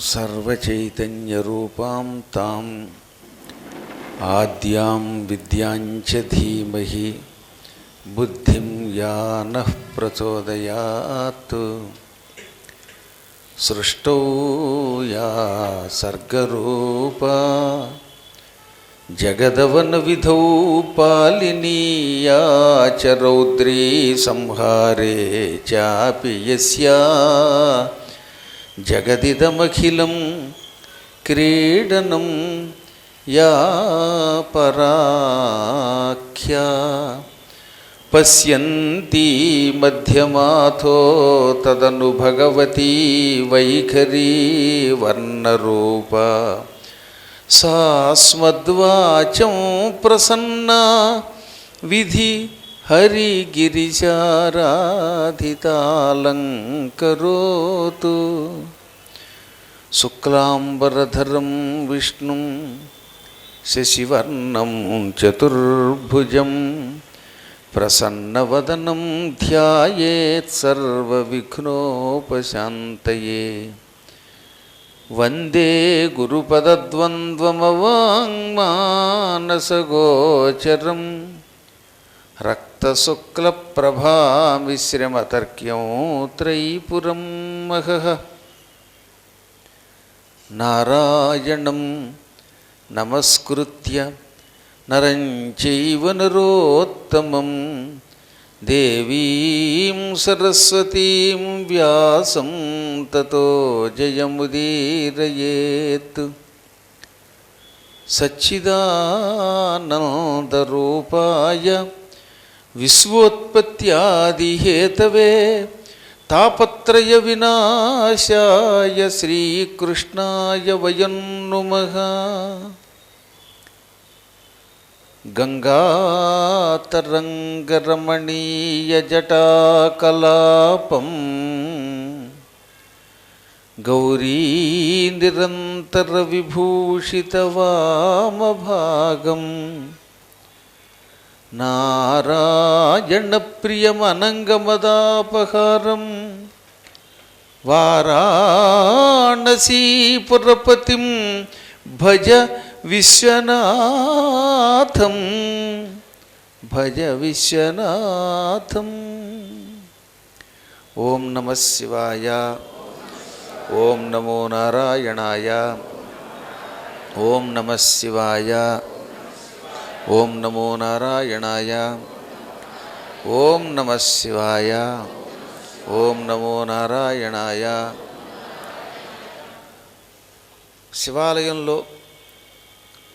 सर्वचैतन्यरूपां तां आद्यां विद्याञ्च धीमहि बुद्धिं या नः प्रचोदयात्। सृष्टौ या सर्गरूपा जगदवनविधौ पालिनी या च रौद्री संहारे चापि यस्या जगदिदमखिलं क्रीडनं या पराख्या पश्यन्ती मध्यमाथो तदनु भगवती वैखरी वर्णरूपा सा स्मद्वाचं प्रसन्ना विधि हरिगिरिजाराधितालङ्करोतु। शुक्लाम्बरधरं विष्णुं शशिवर्णं चतुर्भुजं प्रसन्नवदनं ध्यायेत् सर्वविघ्नोपशान्तये। वन्दे गुरुपदद्वन्द्वमवाङ्मानसगोचरं रक्तशुक्लप्रभामिश्रमतर्क्यं त्रयीपुरं महः। नारायणं नमस्कृत्य नरं चैव नरोत्तमं देवीं सरस्वतीं व्यासं ततो जयमुदीरयेत्। सच्चिदानन्दरूपाय विश्वोत्पत्त्यादिहेतवे तापत्रय विनाशाय श्रीकृष्णाय वयं नुमः। गंगातरंगरमणीयजटाकलापं गौरीनिरन्तरविभूषितवामभागं नारायणप्रियमनङ्गमदापहारं वाराणसीपुरपतिं भज विश्वनाथं भज विश्वनाथं। ओं नमः शिवाय। ओं नमो नारायणाय। ओं नमः शिवाय। ओं नमो नारायणाय। ओं नमः शिवाय। ओं नमो नारायणाय। శివాలయంలో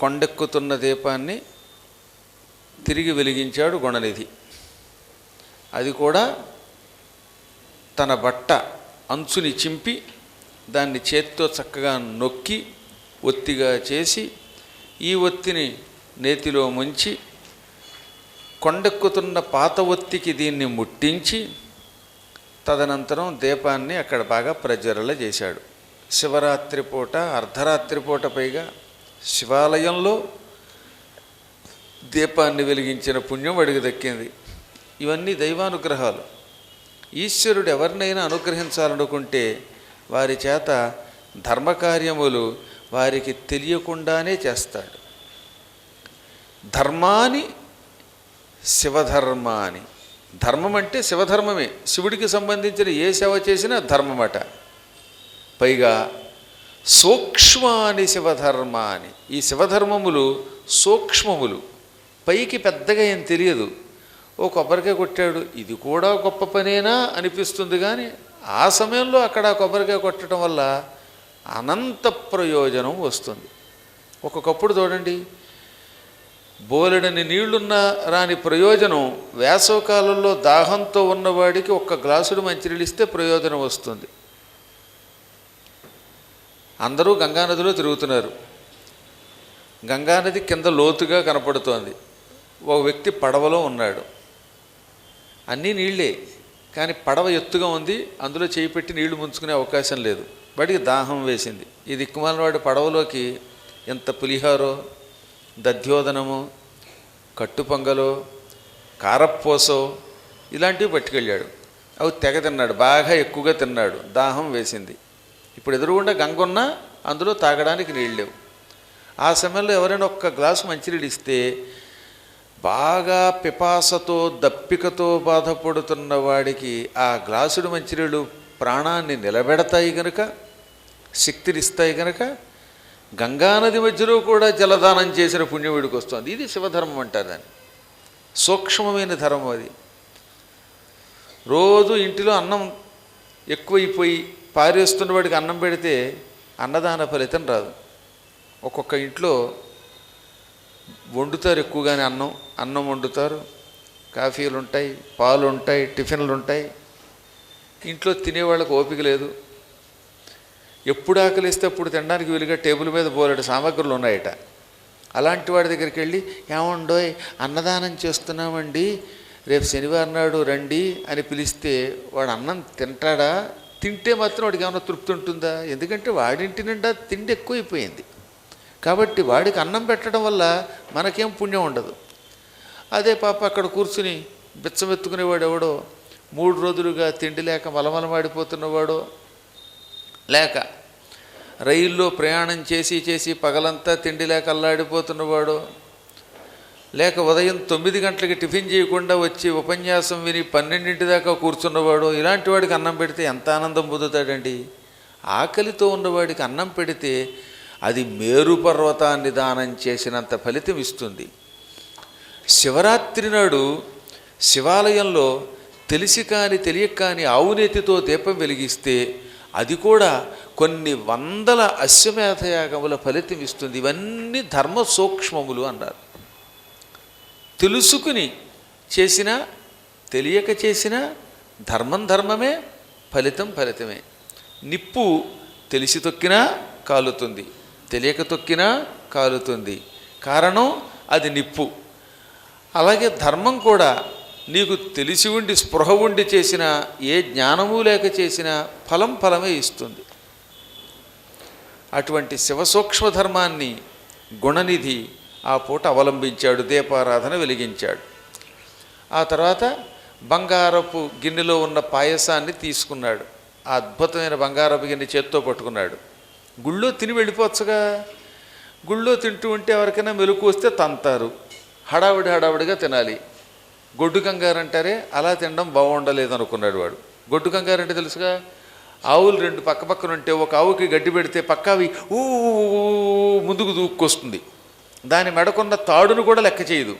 కొండెక్కుతున్న దీపాన్ని తిరిగి వెలిగించాడు గుణనిధి. అది కూడా తన బట్ట అంచుని చింపి దాన్ని చేత్తో చక్కగా నొక్కి ఒత్తిగా చేసి ఈ ఒత్తిని నేతిలో ముంచి కొండెక్కుతున్న పాత ఒత్తికి దీన్ని ముట్టించి తదనంతరం దీపాన్ని అక్కడ బాగా ప్రజ్వరల చేశాడు. శివరాత్రి పూట అర్ధరాత్రి పూట పైగా శివాలయంలో దీపాన్ని వెలిగించిన పుణ్యం వాడికి దక్కింది. ఇవన్నీ దైవానుగ్రహాలు. ఈశ్వరుడు ఎవరినైనా అనుగ్రహించాలనుకుంటే వారి చేత ధర్మకార్యములు వారికి తెలియకుండానే చేస్తాడు. ధర్మాని శివధర్మాని. ధర్మం అంటే శివధర్మమే. శివుడికి సంబంధించిన ఏ సేవ చేసినా ధర్మమట. పైగా సూక్ష్మాని శివధర్మాని. ఈ శివధర్మములు సూక్ష్మములు, పైకి పెద్దగా ఏం తెలియదు. ఓ కొబ్బరికాయ కొట్టాడు, ఇది కూడా గొప్ప పనేనా అనిపిస్తుంది. కానీ ఆ సమయంలో అక్కడ కొబ్బరికాయ కొట్టడం వల్ల అనంత ప్రయోజనం వస్తుంది. ఒక్కొక్కప్పుడు చూడండి, బోలెడని నీళ్లున్న రాని ప్రయోజనం వేసవకాలంలో దాహంతో ఉన్నవాడికి ఒక్క గ్లాసుడు మంచినీళ్ళు ఇస్తే ప్రయోజనం వస్తుంది. అందరూ గంగానదిలో తిరుగుతున్నారు. గంగానది కింద లోతుగా కనపడుతోంది. ఒక వ్యక్తి పడవలో ఉన్నాడు. అన్నీ నీళ్ళే, కానీ పడవ ఎత్తుగా ఉంది. అందులో చేయి పెట్టి నీళ్లు ముంచుకునే అవకాశం లేదు. వాడికి దాహం వేసింది. ఈ దిక్కుమాలిన వాడి పడవలోకి ఎంత పులిహారో, దధ్యోదనము, కట్టుపొంగలో, కారప్పూసో ఇలాంటివి పట్టుకెళ్ళాడు. అవి తెగ తిన్నాడు, బాగా ఎక్కువగా తిన్నాడు. దాహం వేసింది. ఇప్పుడు ఎదురుగుండా గంగ ఉన్నా అందులో తాగడానికి నీళ్ళు లేవు. ఆ సమయంలో ఎవరైనా ఒక్క గ్లాసు మంచినీళ్ళు ఇస్తే బాగా పిపాసతో దప్పికతో బాధపడుతున్న వాడికి ఆ గ్లాసుడు మంచినీళ్ళు ప్రాణాన్ని నిలబెడతాయి కనుక, శక్తినిస్తాయి కనుక గంగానది మధ్యలో కూడా జలదానం చేసిన పుణ్యం వీడికి వస్తుంది. ఇది శివధర్మం అంటారు దాన్ని. సూక్ష్మమైన ధర్మం అది. రోజు ఇంటిలో అన్నం ఎక్కువైపోయి పారేస్తున్న వాడికి అన్నం పెడితే అన్నదాన ఫలితం రాదు. ఒక్కొక్క ఇంట్లో వండుతారు ఎక్కువగానే అన్నం వండుతారు, కాఫీలు ఉంటాయి, పాలు ఉంటాయి, టిఫిన్లు ఉంటాయి. ఇంట్లో తినేవాళ్ళకి ఓపిక లేదు. ఎప్పుడు ఆకలిస్తే అప్పుడు తినడానికి వీలుగా టేబుల్ మీద బోలెడు సామగ్రులు ఉన్నాయట. అలాంటి వాడి దగ్గరికి వెళ్ళి ఏమండోయ్ అన్నదానం చేస్తున్నామండి, రేపు శనివారం నాడు రండి అని పిలిస్తే వాడు అన్నం తింటాడా? తింటే మాత్రం వాడికి ఏమైనా తృప్తి ఉంటుందా? ఎందుకంటే వాడింటి నిండా తిండి ఎక్కువైపోయింది కాబట్టి వాడికి అన్నం పెట్టడం వల్ల మనకేం పుణ్యం ఉండదు. అదే పాప అక్కడ కూర్చుని బిచ్చమెత్తుకునేవాడు ఎవడో 3 రోజులుగా తిండి లేక మలమలమాడిపోతున్నవాడో, లేక రైల్లో ప్రయాణం చేసి పగలంతా తిండి లేక అల్లాడిపోతున్నవాడో, లేక ఉదయం 9 గంటలకి టిఫిన్ చేయకుండా వచ్చి ఉపన్యాసం విని 12 దాకా కూర్చున్నవాడో, ఇలాంటి వాడికి అన్నం పెడితే ఎంత ఆనందం పొందుతాడండి. ఆకలితో ఉన్నవాడికి అన్నం పెడితే అది మేరు పర్వతాన్ని దానం చేసినంత ఫలితం ఇస్తుంది. శివరాత్రి నాడు శివాలయంలో తెలిసి కాని తెలియక కాని ఆవునేతితో దీపం వెలిగిస్తే అది కూడా కొన్ని వందల అశ్వమేధయాగముల ఫలితం ఇస్తుంది. ఇవన్నీ ధర్మ సూక్ష్మములు అన్నారు. తెలుసుకుని చేసినా తెలియక చేసినా ధర్మం ధర్మమే, ఫలితం ఫలితమే. నిప్పు తెలిసి తొక్కినా కాలుతుంది, తెలియక తొక్కినా కాలుతుంది. కారణం అది నిప్పు. అలాగే ధర్మం కూడా నీకు తెలిసి ఉండి స్పృహ ఉండి చేసిన, ఏ జ్ఞానము లేక చేసిన ఫలమే ఇస్తుంది. అటువంటి శివసూక్ష్మ ధర్మాన్ని గుణనిధి ఆ పూట అవలంబించాడు, దీపారాధన వెలిగించాడు. ఆ తర్వాత బంగారపు గిన్నెలో ఉన్న పాయసాన్ని తీసుకున్నాడు. ఆ అద్భుతమైన బంగారపు గిన్నె చేత్తో పట్టుకున్నాడు. గుళ్ళో తిని వెళ్ళిపోవచ్చుగా. గుళ్ళో తింటూ ఉంటే ఎవరికైనా మెలకు వస్తే తంతారు, హడావిడిగా తినాలి. గొడ్డు కంగారు అంటారే, అలా తినడం బాగుండలేదు అనుకున్నాడు వాడు. గొడ్డు కంగారు అంటే తెలుసుగా, ఆవులు 2 పక్కన ఉంటే ఒక ఆవుకి గడ్డి పెడితే పక్కవి ఊ ముందుకు దూక్కొస్తుంది. దాని మెడకున్న తాడును కూడా లెక్క చేయదు,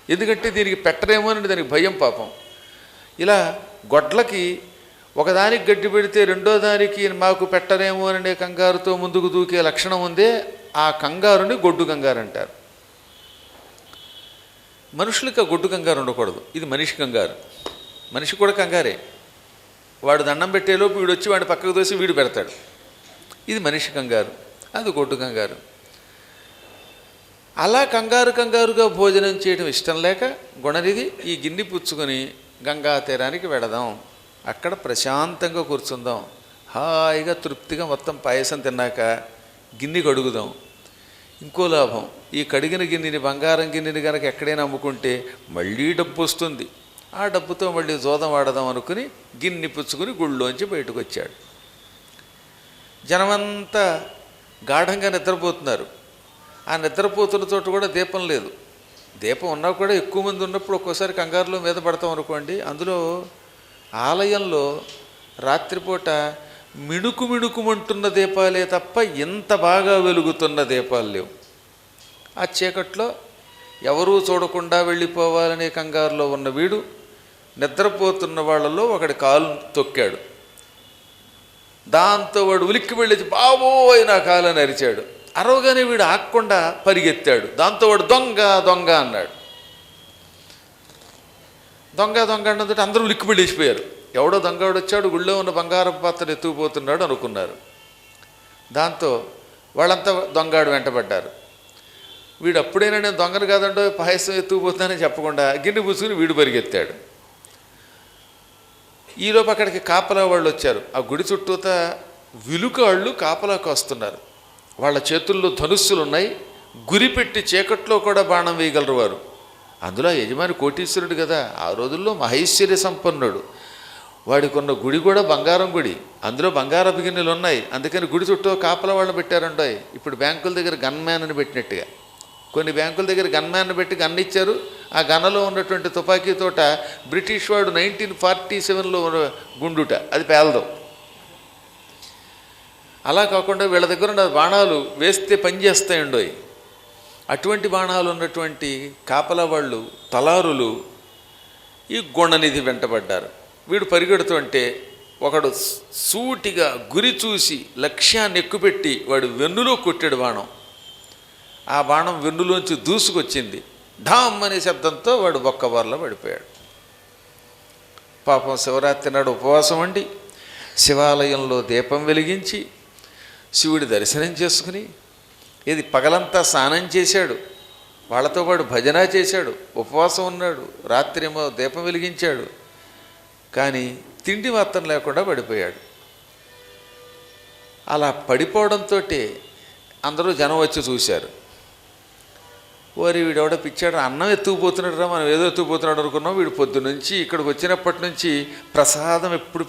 ఎందుకంటే దీనికి పెట్టరేమో అని దానికి భయం పాపం. ఇలా గొడ్లకి ఒకదానికి గడ్డి పెడితే రెండో దానికి మాకు పెట్టరేమో అనే కంగారుతో ముందుకు దూకే లక్షణం ఉందే, ఆ కంగారుని గొడ్డు కంగారు అంటారు. మనుషులకి ఆ గొడ్డు కంగారు ఉండకూడదు. ఇది మనిషి కంగారు. మనిషి కూడా కంగారే. వాడు దండం పెట్టేలోపు వీడు వచ్చి వాడిని పక్కకు దోసి వీడు పెడతాడు. ఇది మనిషి కంగారు, అది గొడ్డు కంగారు. అలా కంగారుగా భోజనం చేయడం ఇష్టం లేక గుణనిధి ఈ గిన్నె పుచ్చుకొని గంగా తీరానికి వెడదాం, అక్కడ ప్రశాంతంగా కూర్చుందాం, హాయిగా తృప్తిగా మొత్తం పాయసం తిన్నాక గిన్నె కడుగుదాం. ఇంకో లాభం, ఈ కడిగిన గిన్నెని, బంగారం గిన్నెని కనుక ఎక్కడైనా అమ్ముకుంటే మళ్ళీ డబ్బు వస్తుంది. ఆ డబ్బుతో మళ్ళీ జోదం ఆడదాం అనుకుని గిన్నె పుచ్చుకుని గుళ్ళోంచి బయటకు వచ్చాడు. జనమంతా గాఢంగా నిద్రపోతున్నారు. ఆ నిద్రపోతున్న చోట కూడా దీపం లేదు. దీపం ఉన్నా కూడా ఎక్కువ మంది ఉన్నప్పుడు ఒక్కోసారి కంగారులో మీద పడతాం అనుకోండి. అందులో ఆలయంలో రాత్రిపూట మిణుకుమంటున్న దీపాలే తప్ప ఇంత బాగా వెలుగుతున్న దీపాలు లేవు. ఆ చీకట్లో ఎవరూ చూడకుండా వెళ్ళిపోవాలనే కంగారులో ఉన్న వీడు నిద్రపోతున్న వాళ్ళలో ఒకడి కాలు తొక్కాడు. దాంతో వాడు ఉలిక్కి వెళ్ళేసి బాబోయ్ నా కాలు అని అరిచాడు. అరవగానే వీడు ఆగకుండా పరిగెత్తాడు. దాంతో వాడు దొంగ అన్నాడు. దొంగ అన్నది అందరూ ఉలిక్కి వెళ్ళేసిపోయారు. ఎవడో దొంగవాడు వచ్చాడు, గుళ్ళో ఉన్న బంగారపు పాత్రను ఎత్తుకుపోతున్నాడు అనుకున్నారు. దాంతో వాళ్ళంతా దొంగాడు వెంటబడ్డారు. వీడు అప్పుడైనా నేను దొంగను కాదండో పాయసం ఎత్తుకుపోతున్నానని చెప్పకుండా గిన్నె పుచ్చుకుని వీడు పరిగెత్తాడు. ఈలోపు అక్కడికి కాపలా వాళ్ళు వచ్చారు. ఆ గుడి చుట్టూతా విలుకాళ్ళు కాపలాకు వస్తున్నారు. వాళ్ళ చేతుల్లో ధనుస్సులు ఉన్నాయి. గురిపెట్టి చీకట్లో కూడా బాణం వేయగలరు వారు. అందులో యజమాని కోటీశ్వరుడు కదా, ఆ రోజుల్లో మహైశ్వర్య సంపన్నుడు. వాడికి ఉన్న గుడి కూడా బంగారం గుడి, అందులో బంగారపు గిన్నెలు ఉన్నాయి. అందుకని గుడి చుట్టూ కాపలా వాళ్ళని పెట్టారండోయ్. ఇప్పుడు బ్యాంకుల దగ్గర గన్మ్యాన్ అని పెట్టినట్టుగా కొన్ని బ్యాంకుల దగ్గర గన్మ్యాన్ పెట్టి గన్ ఇచ్చారు. ఆ గన్నలో ఉన్నటువంటి తుపాకీ తోట బ్రిటిష్ వాడు 1947లో గుండుట, అది పేలదు. అలా కాకుండా వీళ్ళ దగ్గర ఉన్న బాణాలు వేస్తే పనిచేస్తాయండోయ్. అటువంటి బాణాలు ఉన్నటువంటి కాపలా వాళ్ళు తలారులు ఈ గుణనిధి వెంటబడ్డారు. వీడు పరిగెడుతుంటే ఒకడు సూటిగా గురి చూసి లక్ష్యాన్ని ఎక్కుపెట్టి వాడు వెన్నులో కొట్టాడు బాణం. ఆ బాణం వెన్నులోంచి దూసుకొచ్చింది. ఢామ్ అనే శబ్దంతో వాడు బొక్కబార్లో పడిపోయాడు. పాపం శివరాత్రి నాడు ఉపవాసం అండి శివాలయంలో దీపం వెలిగించి శివుడి దర్శనం చేసుకుని ఇది పగలంతా స్నానం చేశాడు, వాళ్ళతో పాటు భజన చేశాడు, ఉపవాసం ఉన్నాడు, రాత్రి ఏమో దీపం వెలిగించాడు. కానీ తిండి మాత్రం లేకుండా పడిపోయాడు. అలా పడిపోవడంతో అందరూ జనం వచ్చి చూశారు. ఓరి వీడెవడ పిచ్చాడు, అన్నం ఎత్తుకుపోతున్నాడు రా, మనం ఏదో ఎత్తుకుపోతున్నాడు అనుకున్నాం. వీడు పొద్దునుంచి ఇక్కడికి వచ్చినప్పటి నుంచి ప్రసాదం ఎప్పుడు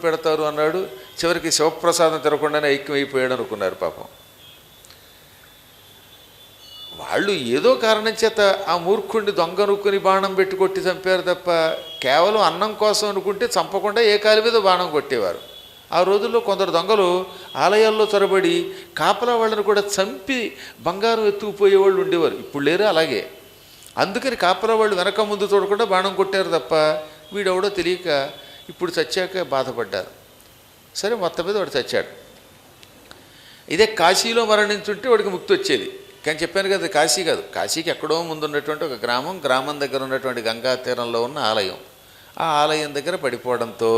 పెడతారు అన్నాడు. చివరికి శివప్రసాదం తినకుండానే ఐక్యమైపోయాడు అనుకున్నారు పాపం. వాళ్ళు ఏదో కారణం చేత ఆ మూర్ఖుడిని దొంగ అనుకుని బాణం పెట్టి కొట్టి చంపారు తప్ప కేవలం అన్నం కోసం అనుకుంటే చంపకుండా ఏ కాలి మీద బాణం కొట్టేవారు. ఆ రోజుల్లో కొందరు దొంగలు ఆలయాల్లో చొరబడి కాపలా వాళ్ళని కూడా చంపి బంగారం ఎత్తుకుపోయేవాళ్ళు ఉండేవారు. ఇప్పుడు లేరు అలాగే. అందుకని కాపలా వాళ్ళు వెనక ముందు చూడకుండా బాణం కొట్టారు తప్ప వీడెవడో తెలియక ఇప్పుడు చచ్చాక బాధపడ్డారు. సరే మొత్తం మీద వాడు చచ్చాడు. ఇదే కాశీలో మరణించుంటే వాడికి ముక్తి వచ్చేది. కానీ చెప్పాను కదా కాశీ కాదు, కాశీకి ఎక్కడో ముందున్నటువంటి ఒక గ్రామం దగ్గర ఉన్నటువంటి గంగా తీరంలో ఉన్న ఆలయం. ఆ ఆలయం దగ్గర పడిపోవడంతో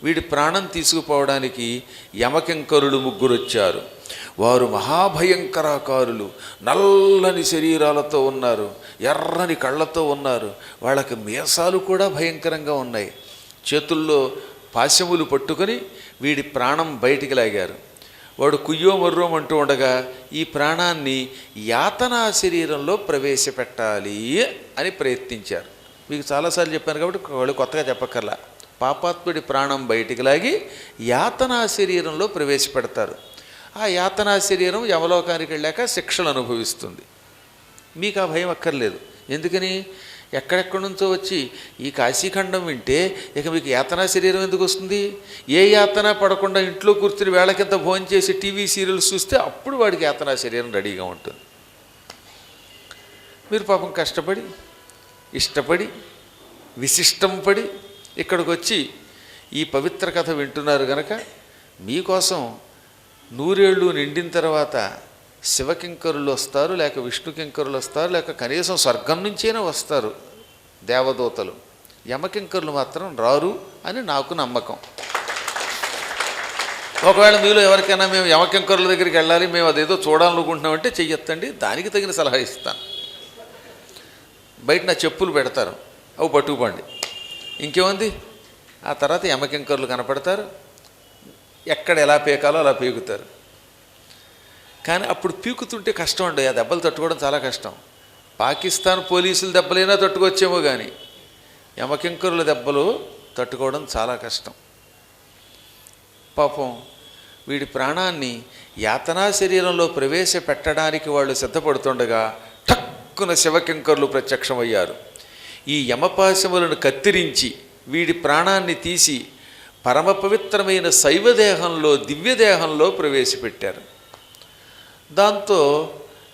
వీడి ప్రాణం తీసుకుపోవడానికి యమకింకరులు 3 వచ్చారు. వారు మహాభయంకరాకారులు, నల్లని శరీరాలతో ఉన్నారు, ఎర్రని కళ్ళతో ఉన్నారు. వాళ్ళకి మీసాలు కూడా భయంకరంగా ఉన్నాయి. చేతుల్లో పాశములు పట్టుకొని వీడి ప్రాణం బయటికి లాగారు. వాడు కుయ్యో మర్రోం అంటూ ఉండగా ఈ ప్రాణాన్ని యాతనా శరీరంలో ప్రవేశపెట్టాలి అని ప్రయత్నించారు. మీకు చాలాసార్లు చెప్పాను కాబట్టి వాళ్ళు కొత్తగా చెప్పక్కర్లా. పాపాత్ముడి ప్రాణం బయటికి లాగి యాతనా శరీరంలో ప్రవేశపెడతారు. ఆ యాతనా శరీరం యమలోకానికి వెళ్ళాక శిక్షలు అనుభవిస్తుంది. మీకు ఆ భయం అక్కర్లేదు. ఎందుకని ఎక్కడెక్కడి నుంచో వచ్చి ఈ కాశీఖండం వింటే ఇక మీకు యాతనా శరీరం ఎందుకు వస్తుంది? ఏ యాతన పడకుండా ఇంట్లో కూర్చుని వేళకింత భోజనం చేసి టీవీ సీరియల్స్ చూస్తే అప్పుడు వాడికి యాతనా శరీరం రెడీగా ఉంటుంది. మీరు పాపం కష్టపడి ఇష్టపడి విశిష్టం పడి ఇక్కడికి వచ్చి ఈ పవిత్ర కథ వింటున్నారు కనుక మీకోసం 100 ఏళ్ళు నిండిన తర్వాత శివకింకరులు వస్తారు, లేక విష్ణుకింకరులు వస్తారు, లేక కనీసం స్వర్గం నుంచైనా వస్తారు దేవదూతలు. యమకింకరులు మాత్రం రారు అని నాకు నమ్మకం. ఒకవేళ మీలో ఎవరికైనా మేము యమకింకరుల దగ్గరికి వెళ్ళాలి, మేము అదేదో చూడాలనుకుంటున్నామంటే చెయ్యొద్దండి, దానికి తగిన సలహా ఇస్తాను. బయట నా చెప్పులు పెడతారు, అవి పట్టుకుపోండి. ఇంకేముంది, ఆ తర్వాత యమకింకరులు కనపడతారు, ఎక్కడ ఎలా పీకాలో అలా పీకుతారు. కానీ అప్పుడు పీకుతుంటే కష్టం అండి, ఆ దెబ్బలు తట్టుకోవడం చాలా కష్టం. పాకిస్తాన్ పోలీసుల దెబ్బలైనా తట్టుకొచ్చేమో కానీ యమకింకరుల దెబ్బలు తట్టుకోవడం చాలా కష్టం. పాపం వీడి ప్రాణాన్ని యాతనా శరీరంలో ప్రవేశపెట్టడానికి వాళ్ళు సిద్ధపడుతుండగా ఠక్కున శివకింకరులు ప్రత్యక్షమయ్యారు. ఈ యమపాశములను కత్తిరించి వీడి ప్రాణాన్ని తీసి పరమ పవిత్రమైన శైవదేహంలో దివ్యదేహంలో ప్రవేశపెట్టారు. దాంతో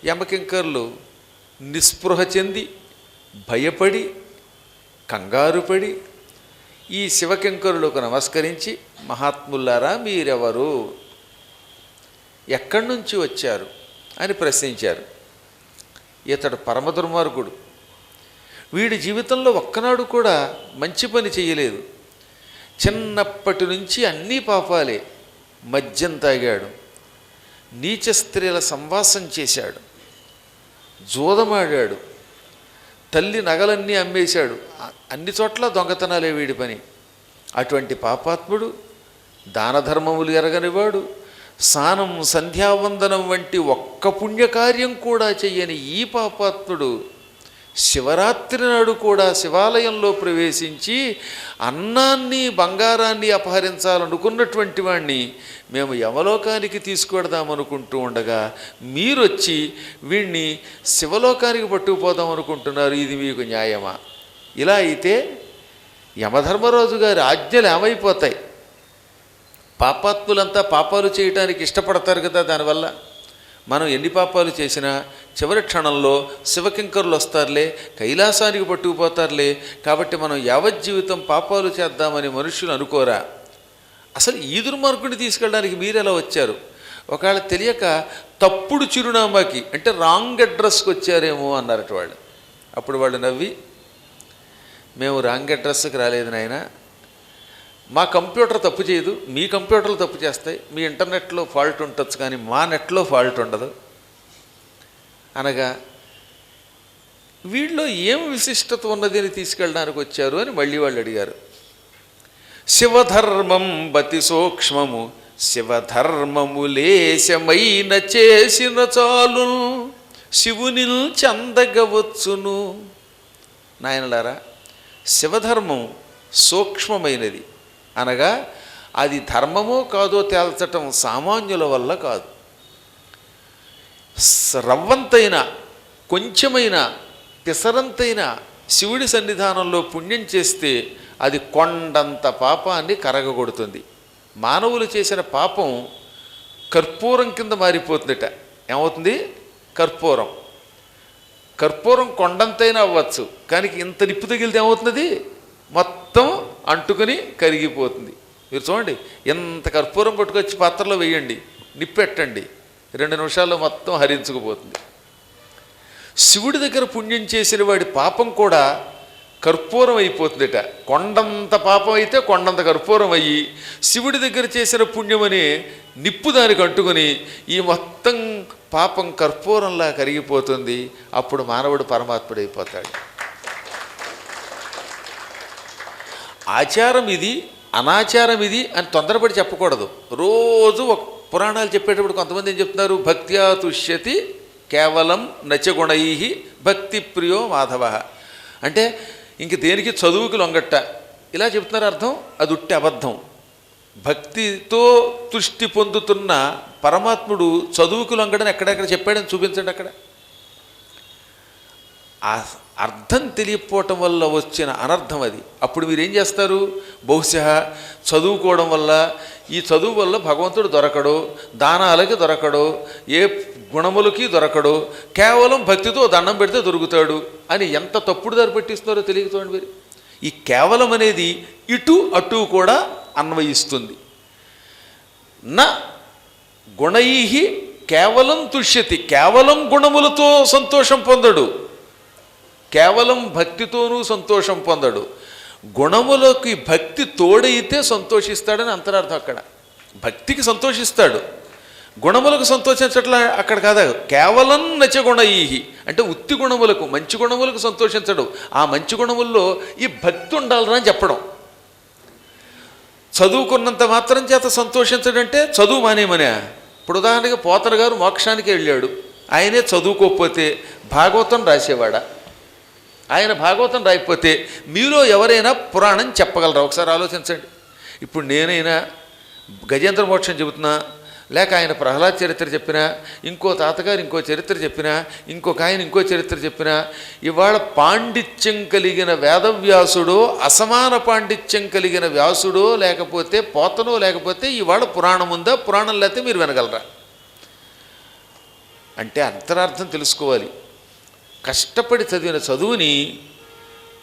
యమకింకర్లు నిస్పృహ చెంది భయపడి కంగారుపడి ఈ శివకింకరులకు నమస్కరించి, మహాత్ములారా మీరెవరు, ఎక్కడి నుంచి వచ్చారు అని ప్రశ్నించారు. ఇతడు పరమ దుర్మార్గుడు, వీడి జీవితంలో ఒక్కనాడు కూడా మంచి పని చేయలేదు. చిన్నప్పటి నుంచి అన్నీ పాపాలే. మద్యం తాగాడు, నీచ స్త్రీల సంవాసం చేశాడు, జూదమాడాడు, తల్లి నగలన్నీ అమ్మేశాడు. అన్ని చోట్ల దొంగతనాలే వీడి పని. అటువంటి పాపాత్ముడు, దాన ధర్మములు ఎరగనివాడు, స్నానం సంధ్యావందనం వంటి ఒక్క పుణ్యకార్యం కూడా చెయ్యని ఈ పాపాత్ముడు శివరాత్రి నాడు కూడా శివాలయంలో ప్రవేశించి అన్నాన్ని బంగారాన్ని అపహరించాలనుకున్నటువంటి వాణ్ణి మేము యమలోకానికి తీసుకువెడదామనుకుంటూ ఉండగా మీరొచ్చి వీణ్ణి శివలోకానికి పట్టుకుపోదాం అనుకుంటున్నారు. ఇది మీకు న్యాయమా? ఇలా అయితే యమధర్మరాజు గారి ఆజ్ఞలు ఏమైపోతాయి? పాపాత్ములంతా పాపాలు చేయటానికి ఇష్టపడతారు కదా. దానివల్ల మనం ఎన్ని పాపాలు చేసినా చివరి క్షణంలో శివకింకరులు వస్తారులే, కైలాసానికి పట్టుకుపోతారులే. కాబట్టి మనం యావజ్జీవితం పాపాలు చేద్దామని మనుషులు అనుకోరా? అసలు ఈ దుర్మార్గుడిని తీసుకెళ్ళడానికి మీరు ఎలా వచ్చారు? ఒకవేళ తెలియక తప్పుడు చిరునామాకి అంటే రాంగ్ అడ్రస్కి వచ్చారేమో అన్నారట వాళ్ళు. అప్పుడు వాళ్ళు నవ్వి, మేము రాంగ్ అడ్రస్కి రాలేదు నాయన, మా కంప్యూటర్ తప్పు చేయదు, మీ కంప్యూటర్లు తప్పు చేస్తాయి, మీ ఇంటర్నెట్లో ఫాల్ట్ ఉండొచ్చు కానీ మా నెట్లో ఫాల్ట్ ఉండదు అనగా వీళ్ళలో ఏం విశిష్టత ఉన్నది అని తీసుకెళ్ళడానికి వచ్చారు అని మళ్ళీ వాళ్ళు అడిగారు. శివధర్మం బతి సూక్ష్మము శివధర్మము లేశమైన చేసిన చాలు శివుని చందగవచ్చును. నాయనలారా, శివధర్మం సూక్ష్మమైనది అనగా అది ధర్మమో కాదో తేల్చటం సామాన్యుల వల్ల కాదు. రవ్వంతైనా కొంచెమైనా పిసరంతైనా శివుడి సన్నిధానంలో పుణ్యం చేస్తే అది కొండంత పాపాన్ని కరగగొడుతుంది. మానవులు చేసిన పాపం కర్పూరం కింద మారిపోతుందట. ఏమవుతుంది? కర్పూరం కొండంతైనా అవ్వచ్చు, కానీ ఇంత నిప్పు తగిలితే ఏమవుతుంది? మొత్తం అంటుకుని కరిగిపోతుంది. మీరు చూడండి, ఎంత కర్పూరం పట్టుకొచ్చి పాత్రలో వేయండి, నిప్పెట్టండి, 2 నిమిషాల్లో మొత్తం హరించుకుపోతుంది. శివుడి దగ్గర పుణ్యం చేసిన వాడి పాపం కూడా కర్పూరం అయిపోతుందట. కొండంత పాపం అయితే కొండంత కర్పూరం అయ్యి శివుడి దగ్గర చేసిన పుణ్యమని నిప్పు దానికి అంటుకొని ఈ మొత్తం పాపం కర్పూరంలా కరిగిపోతుంది. అప్పుడు మానవుడు పరమాత్ముడైపోతాడు. ఆచారం ఇది, అనాచారం ఇది అని తొందరపడి చెప్పకూడదు. రోజు ఒక పురాణాలు చెప్పేటప్పుడు కొంతమంది ఏం చెప్తున్నారు? భక్త్యా తుష్యతి కేవలం నచగుణై భక్తి ప్రియో మాధవ అంటే ఇంక దేనికి చదువుకి లొంగట్ట ఇలా చెప్తున్నారు. అర్థం అది ఉట్టి అబద్ధం. భక్తితో తుష్టి పొందుతున్న పరమాత్ముడు చదువుకు లొంగడని ఎక్కడెక్కడ చెప్పాడని చూపించండి. అక్కడ ఆ అర్థం తెలియకపోవటం వల్ల వచ్చిన అనర్థం అది. అప్పుడు మీరేం చేస్తారు? బహుశా చదువుకోవడం వల్ల, ఈ చదువు వల్ల భగవంతుడు దొరకడు, దానాలకి దొరకడు, ఏ గుణములకి దొరకడు, కేవలం భక్తితో దండం పెడితే దొరుకుతాడు అని ఎంత తప్పుడు దారి పట్టిస్తున్నారో తెలియకపోండి మీరు. ఈ కేవలం అనేది ఇటు అటు కూడా అన్వయిస్తుంది. నా గుణై కేవలం తుష్యతి, కేవలం గుణములతో సంతోషం పొందడు, కేవలం భక్తితోనూ సంతోషం పొందడు. గుణములకి భక్తి తోడైతే సంతోషిస్తాడని అంతరార్థం. అక్కడ భక్తికి సంతోషిస్తాడు, గుణములకు సంతోషించట్లా అక్కడ కాదా. కేవలం నచగుణై అంటే ఉత్తి గుణములకు, మంచి గుణములకు సంతోషించడు. ఆ మంచి గుణముల్లో ఈ భక్తి ఉండాలరా అని చెప్పడం. చదువుకున్నంత మాత్రం చేత సంతోషించడంటే చదువు మానేమనే. ఇప్పుడు ఉదాహరణగా పోతన గారు మోక్షానికి వెళ్ళాడు, ఆయనే చదువుకోకపోతే భాగవతం రాసేవాడా? ఆయన భాగవతం రాయకపోతే మీలో ఎవరైనా పురాణం చెప్పగలరా? ఒకసారి ఆలోచించండి. ఇప్పుడు నేనైనా గజేంద్ర మోక్షం చెబుతున్నా, లేక ఆయన ప్రహ్లాద్ చరిత్ర చెప్పినా, ఇంకో తాతగారు ఇంకో చరిత్ర చెప్పినా, ఇంకొక ఆయన ఇంకో చరిత్ర చెప్పినా, ఇవాళ పాండిత్యం కలిగిన వేదవ్యాసుడో, అసమాన పాండిత్యం కలిగిన వ్యాసుడో, లేకపోతే పోతనో, లేకపోతే ఇవాళ పురాణం ఉందా? పురాణం లేకపోతే మీరు వినగలరా? అంటే అంతరార్థం తెలుసుకోవాలి. కష్టపడి చదివిన చదువుని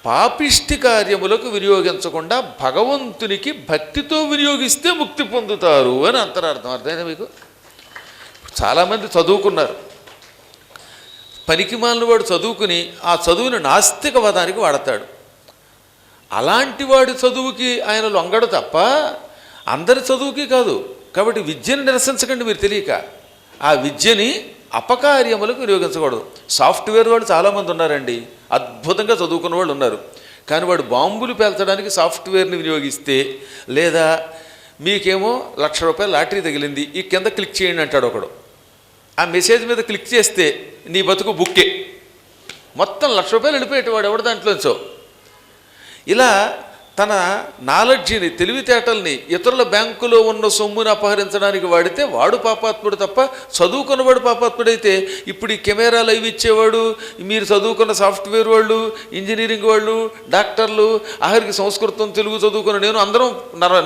పాపిష్టి కార్యములకు వినియోగించకుండా భగవంతునికి భక్తితో వినియోగిస్తే ముక్తి పొందుతారు అని అంతరార్థం. అర్థమైందా మీకు? చాలామంది చదువుకున్నారు, పనికిమాలిన వాడు చదువుకుని ఆ చదువుని నాస్తికవాదానికి వాడతాడు. అలాంటి వాడి చదువుకి ఆయన లొంగడు తప్ప అందరి చదువుకి కాదు. కాబట్టి విద్యను నిరసించకండి మీరు తెలియక. ఆ విద్యని అపకార్యములకు వినియోగించకూడదు. సాఫ్ట్వేర్ వాళ్ళు చాలామంది ఉన్నారండి, అద్భుతంగా చదువుకున్న వాళ్ళు ఉన్నారు. కానీ వాడు బాంబులు పేల్చడానికి సాఫ్ట్వేర్ని వినియోగిస్తే, లేదా మీకేమో ₹1,00,000 లాటరీ తగిలింది, ఈ కింద క్లిక్ చేయండి అంటాడు ఒకడు. ఆ మెసేజ్ మీద క్లిక్ చేస్తే నీ బతుకు బుక్కే. మొత్తం ₹1,00,000 వెళ్ళిపోయేటవాడు ఎవడు దాంట్లోంచో. ఇలా తన నాలెడ్జిని, తెలివితేటల్ని ఇతరుల బ్యాంకులో ఉన్న సొమ్ముని అపహరించడానికి వాడితే వాడు పాపాత్ముడు తప్ప చదువుకున్నవాడు పాపాత్ముడైతే ఇప్పుడు ఈ కెమెరాలు అవి ఇచ్చేవాడు, మీరు చదువుకున్న సాఫ్ట్వేర్ వాళ్ళు, ఇంజనీరింగ్ వాళ్ళు, డాక్టర్లు, ఆఖరికి సంస్కృతం తెలుగు చదువుకున్న నేను అందరం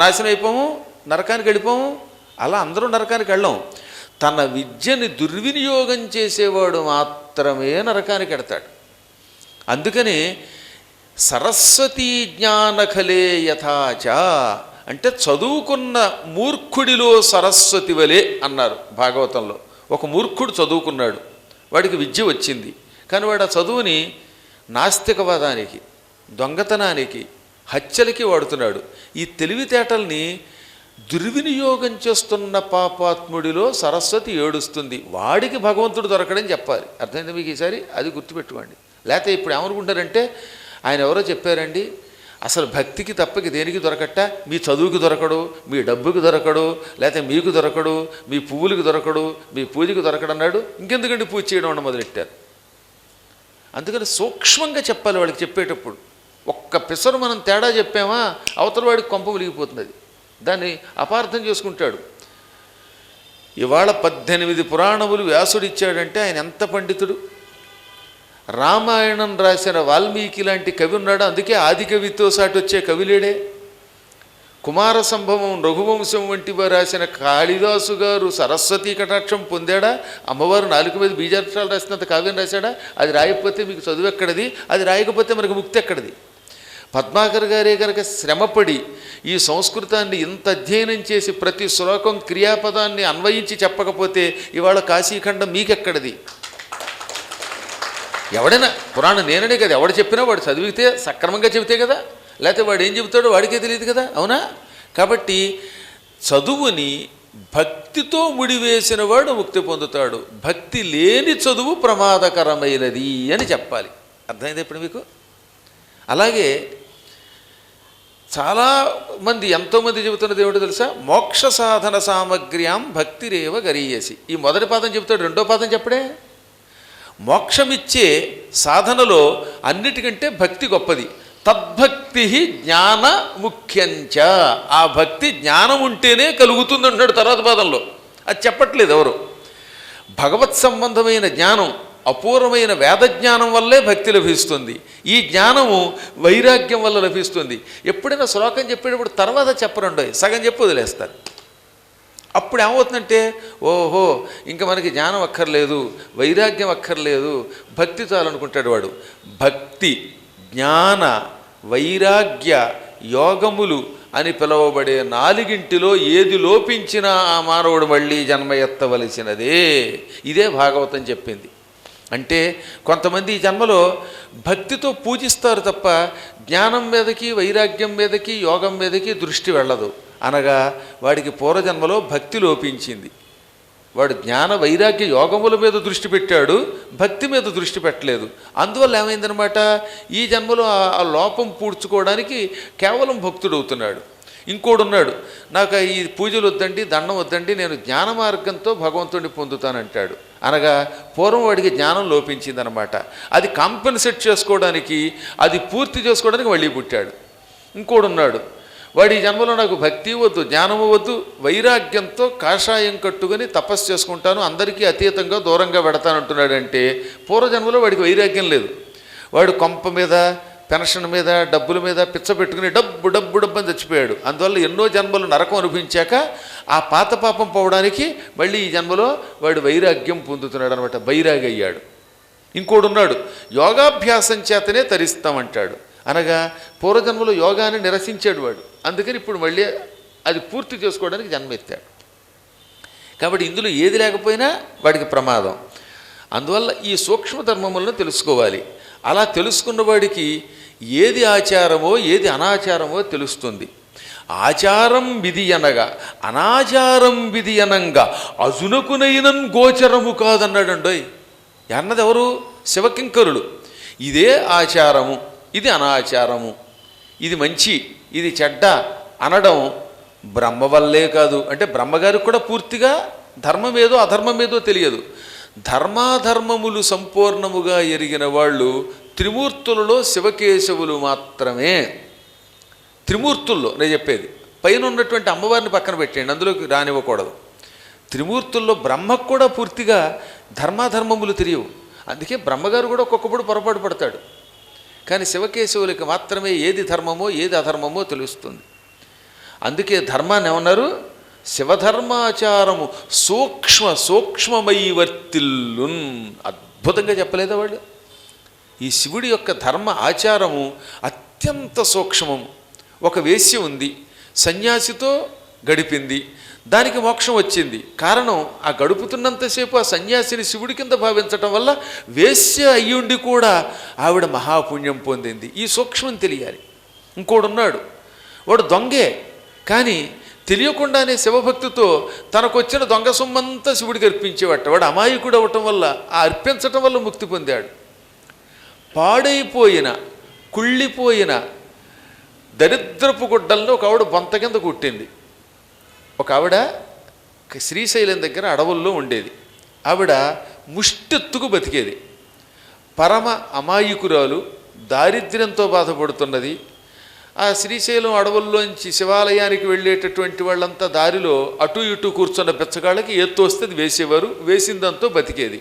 నాశనం అయిపోము, నరకానికి వెళ్ళిపోము. అలా అందరూ నరకానికి వెళ్ళాం. తన విద్యని దుర్వినియోగం చేసేవాడు మాత్రమే నరకానికి వెడతాడు. అందుకని సరస్వతీ జ్ఞానఖలే యథాచ అంటే చదువుకున్న మూర్ఖుడిలో సరస్వతి వలె అన్నారు భాగవతంలో. ఒక మూర్ఖుడు చదువుకున్నాడు, వాడికి విద్య వచ్చింది, కానీ వాడు ఆ చదువుని నాస్తికవాదానికి, దొంగతనానికి, హత్యలకి వాడుతున్నాడు. ఈ తెలివితేటల్ని దుర్వినియోగం చేస్తున్న పాపాత్ముడిలో సరస్వతి ఏడుస్తుంది. వాడికి భగవంతుడు దొరకడని చెప్పాలి. అర్థమైంది మీకు ఈసారి? అది గుర్తుపెట్టుకోండి. లేకపోతే ఇప్పుడు ఏమనుకుంటారంటే ఆయన ఎవరో చెప్పారండి, అసలు భక్తికి తప్పకి దేనికి దొరకట్ట, మీ చదువుకి దొరకడు, మీ డబ్బుకి దొరకడు, లేకపోతే మీకు దొరకడు, మీ పువ్వులకి దొరకడు, మీ పూజకి దొరకడన్నాడు. ఇంకెందుకండి పూజ చేయడం అన్న మొదలెట్టారు. అందుకని సూక్ష్మంగా చెప్పాలి వాళ్ళకి చెప్పేటప్పుడు. ఒక్క పిసరు మనం తేడా చెప్పామా అవతల వాడికి కొంప వెలిగిపోతుంది. దాన్ని అపార్థం చేసుకుంటాడు. ఇవాళ 18 పురాణములు వ్యాసుడిచ్చాడంటే ఆయన ఎంత పండితుడు. రామాయణం రాసిన వాల్మీకి లాంటి కవి ఉన్నాడు. అందుకే ఆది కవితో సాటి వచ్చే కవిలేడే. కుమార సంభవం, రఘువంశం వంటివి రాసిన కాళిదాసు గారు సరస్వతీ కటాక్షం పొందాడా? అమ్మవారు 4 మీద బీజాక్షరాలు రాసినంత కావ్యం రాశాడా? అది రాయకపోతే మీకు చదువు ఎక్కడది? అది రాయకపోతే మనకు ముక్తి ఎక్కడది? పద్మాకర్ గారే కనుక శ్రమపడి ఈ సంస్కృతాన్ని ఇంత అధ్యయనం చేసి ప్రతి శ్లోకం క్రియాపదాన్ని అన్వయించి చెప్పకపోతే ఇవాళ కాశీఖండం మీకెక్కడది? ఎవడైనా పురాణం నేననే కదా, ఎవడు చెప్పినా వాడు చదివితే సక్రమంగా చెబితే కదా, లేకపోతే వాడు ఏం చెబుతాడో వాడికే తెలియదు కదా, అవునా? కాబట్టి చదువుని భక్తితో ముడివేసిన వాడు ముక్తి పొందుతాడు. భక్తి లేని చదువు ప్రమాదకరమైనది అని చెప్పాలి. అర్థమైంది ఇప్పుడు మీకు? అలాగే చాలామంది, ఎంతోమంది చెబుతున్నది ఏమిటో తెలుసా? మోక్ష సాధన సామగ్ర్యాం భక్తిరేవ గరీయసి. ఈ మొదటి పాదం చెబుతాడు, రెండో పాదం చెప్పడే. మోక్షమిచ్చే సాధనలో అన్నిటికంటే భక్తి గొప్పది. తద్భక్తి జ్ఞాన ముఖ్యంచ. ఆ భక్తి జ్ఞానం ఉంటేనే కలుగుతుంది అంటున్నాడు తర్వాత పాదంలో. అది చెప్పట్లేదు ఎవరు. భగవత్ సంబంధమైన జ్ఞానం, అపూర్వమైన వేదజ్ఞానం వల్లే భక్తి లభిస్తుంది. ఈ జ్ఞానము వైరాగ్యం వల్ల లభిస్తుంది. ఎప్పుడైనా శ్లోకం చెప్పేటప్పుడు తర్వాత చెప్పరండి, సగం చెప్పి వదిలేస్తారు. అప్పుడు ఏమవుతుందంటే ఓహో ఇంకా మనకి జ్ఞానం అక్కర్లేదు, వైరాగ్యం అక్కర్లేదు, భక్తి చాలనుకుంటాడు వాడు. భక్తి, జ్ఞాన, వైరాగ్య, యోగములు అని పిలువబడే 4గింటిలో ఏది లోపించినా ఆ మానవుడు మళ్ళీ జన్మ ఎత్తవలసినదే. ఇదే భాగవతం చెప్పింది. అంటే కొంతమంది ఈ జన్మలో భక్తితో పూజిస్తారు తప్ప జ్ఞానం మీదకి, వైరాగ్యం మీదకి, యోగం మీదకి దృష్టి వెళ్ళదు. అనగా వాడికి పూర్వజన్మలో భక్తి లోపించింది. వాడు జ్ఞాన వైరాగ్య యోగముల మీద దృష్టి పెట్టాడు, భక్తి మీద దృష్టి పెట్టలేదు. అందువల్ల ఏమైందనమాట, ఈ జన్మలో ఆ లోపం పూడ్చుకోవడానికి కేవలం భక్తుడవుతున్నాడు. ఇంకోడున్నాడు, నాకు ఈ పూజలు వద్దండి, దండం వద్దండి, నేను జ్ఞాన మార్గంతో భగవంతుడిని పొందుతానంటాడు. అనగా పూర్వం వాడికి జ్ఞానం లోపించిందనమాట. అది కాంపెన్సేట్ చేసుకోవడానికి, అది పూర్తి చేసుకోవడానికి మళ్ళీ పుట్టాడు. ఇంకోడున్నాడు, వాడి జన్మలో నాకు భక్తి వద్దు, జ్ఞానము వద్దు, వైరాగ్యంతో కాషాయం కట్టుకొని తపస్సు చేసుకుంటాను, అందరికీ అతీతంగా దూరంగా పెడతానంటున్నాడంటే పూర్వజన్మలో వాడికి వైరాగ్యం లేదు. వాడు కొంప మీద, పెన్షన్ మీద, డబ్బుల మీద పిచ్చ పెట్టుకుని డబ్బు డబ్బు డబ్బు అని చచ్చిపోయాడు. అందువల్ల ఎన్నో జన్మలు నరకం అనుభవించాక ఆ పాత పాపం పోవడానికి మళ్ళీ ఈ జన్మలో వాడు వైరాగ్యం పొందుతున్నాడు అనమాట, వైరాగి అయ్యాడు. ఇంకోడున్నాడు, యోగాభ్యాసం చేతనే తరిస్తామంటాడు. అనగా పూర్వజన్మలో యోగాన్ని నిరసించాడు వాడు, అందుకని ఇప్పుడు మళ్ళీ అది పూర్తి చేసుకోవడానికి జన్మెత్తాడు. కాబట్టి ఇందులో ఏది లేకపోయినా వాడికి ప్రమాదం. అందువల్ల ఈ సూక్ష్మధర్మములను తెలుసుకోవాలి. అలా తెలుసుకున్న వాడికి ఏది ఆచారమో ఏది అనాచారమో తెలుస్తుంది. ఆచారం విధి అనగా అనాచారం విధి అనంగా అజునకునైనన్ గోచరము కాదన్నాడండోయ్. అన్నది ఎవరు? శివకింకరులు. ఇదే ఆచారము, ఇది అనాచారము, ఇది మంచి, ఇది చెడ్డ అనడం బ్రహ్మ వల్లే కాదు. అంటే బ్రహ్మగారికి కూడా పూర్తిగా ధర్మమేదో అధర్మమేదో తెలియదు. ధర్మాధర్మములు సంపూర్ణముగా ఎరిగిన వాళ్ళు త్రిమూర్తులలో శివకేశవులు మాత్రమే. త్రిమూర్తుల్లో నేను చెప్పేది, పైన ఉన్నటువంటి అమ్మవారిని పక్కన పెట్టేయండి, అందులోకి రానివ్వకూడదు. త్రిమూర్తుల్లో బ్రహ్మకు కూడా పూర్తిగా ధర్మాధర్మములు తెలియవు. అందుకే బ్రహ్మగారు కూడా ఒక్కొక్కప్పుడు పొరపాటు పడతాడు. కానీ శివకేశవులకి మాత్రమే ఏది ధర్మమో ఏది అధర్మమో తెలుస్తుంది. అందుకే ధర్మాన్ని ఏమన్నారు? శివధర్మాచారము సూక్ష్మమయి వర్తిల్లున్. అద్భుతంగా చెప్పలేదా వాళ్ళు? ఈ శివుడి యొక్క ధర్మ ఆచారము అత్యంత సూక్ష్మము. ఒక వేశ్య ఉంది, సన్యాసితో గడిపింది, దానికి మోక్షం వచ్చింది. కారణం ఆ గడుపుతున్నంతసేపు ఆ సన్యాసిని శివుడి కింద భావించటం వల్ల వేశ్య అయ్యుండి కూడా ఆవిడ మహాపుణ్యం పొందింది. ఈ సూక్ష్మం తెలియాలి. ఇంకోడున్నాడు, వాడు దొంగే, కానీ తెలియకుండానే శివభక్తితో తనకొచ్చిన దొంగ సొమ్మంతా శివుడికి అర్పించేవాట. వాడు అమాయకుడు అవ్వటం వల్ల, ఆ అర్పించటం వల్ల ముక్తి పొందాడు. పాడైపోయిన కుళ్ళిపోయిన దరిద్రపు గుడ్డల్లో ఒక ఆవిడ బొంత కింద కుట్టింది. ఒక ఆవిడ శ్రీశైలం దగ్గర అడవుల్లో ఉండేది. ఆవిడ ముష్టెత్తుకు బతికేది. పరమ అమాయకురాలు, దారిద్ర్యంతో బాధపడుతున్నది. ఆ శ్రీశైలం అడవుల్లోంచి శివాలయానికి వెళ్ళేటటువంటి వాళ్ళంతా దారిలో అటు ఇటు కూర్చున్న బెచ్చగాళ్ళకి ఎత్తు వస్తే వేసేవారు, వేసిందంతో బతికేది.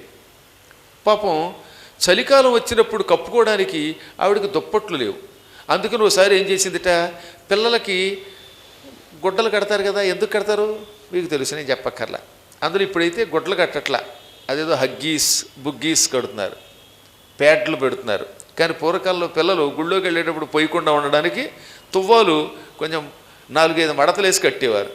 పాపం చలికాలం వచ్చినప్పుడు కప్పుకోవడానికి ఆవిడకి దుప్పట్లు లేవు. అందుకని ఒకసారి ఏం చేసిందిట, పిల్లలకి గుడ్డలు కడతారు కదా, ఎందుకు కడతారు మీకు తెలుసు, నేను చెప్పక్కర్లా. అందులో ఇప్పుడైతే గుడ్డలు కట్టట్లా, అదేదో హగ్గీస్ బుగ్గీస్ కడుతున్నారు, ప్యాడ్లు పెడుతున్నారు. కానీ పూర్వకాలంలో పిల్లలు గుళ్ళోకి వెళ్ళేటప్పుడు పోయకుండా ఉండడానికి తువ్వాలు కొంచెం 4-5 మడతలేసి కట్టేవారు.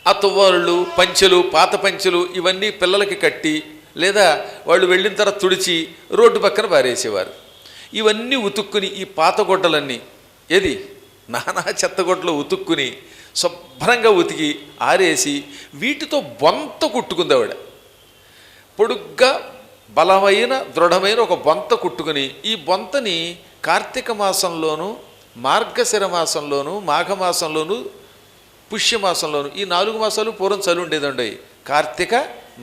ఆ తువ్వాళ్ళు, పంచెలు, పాత పంచెలు ఇవన్నీ పిల్లలకి కట్టి, లేదా వాళ్ళు వెళ్ళిన తర్వాత తుడిచి రోడ్డు పక్కన పారేసేవారు. ఇవన్నీ ఉతుక్కుని, ఈ పాత గుడ్డలన్నీ ఏది నానా చెత్తగొడ్డలో ఉతుక్కుని శుభ్రంగా ఉతికి ఆరేసి వీటితో బొంత కుట్టుకుంది ఆవిడ. పొడుగ్గా బలమైన దృఢమైన ఒక బొంత కుట్టుకుని, ఈ బొంతని కార్తీక మాసంలోనూ మార్గశిర మాసంలోనూ మాఘమాసంలోనూ పుష్యమాసంలోనూ, ఈ 4 మాసాలు పూర్వం చలి ఉండేదండి. కార్తీక,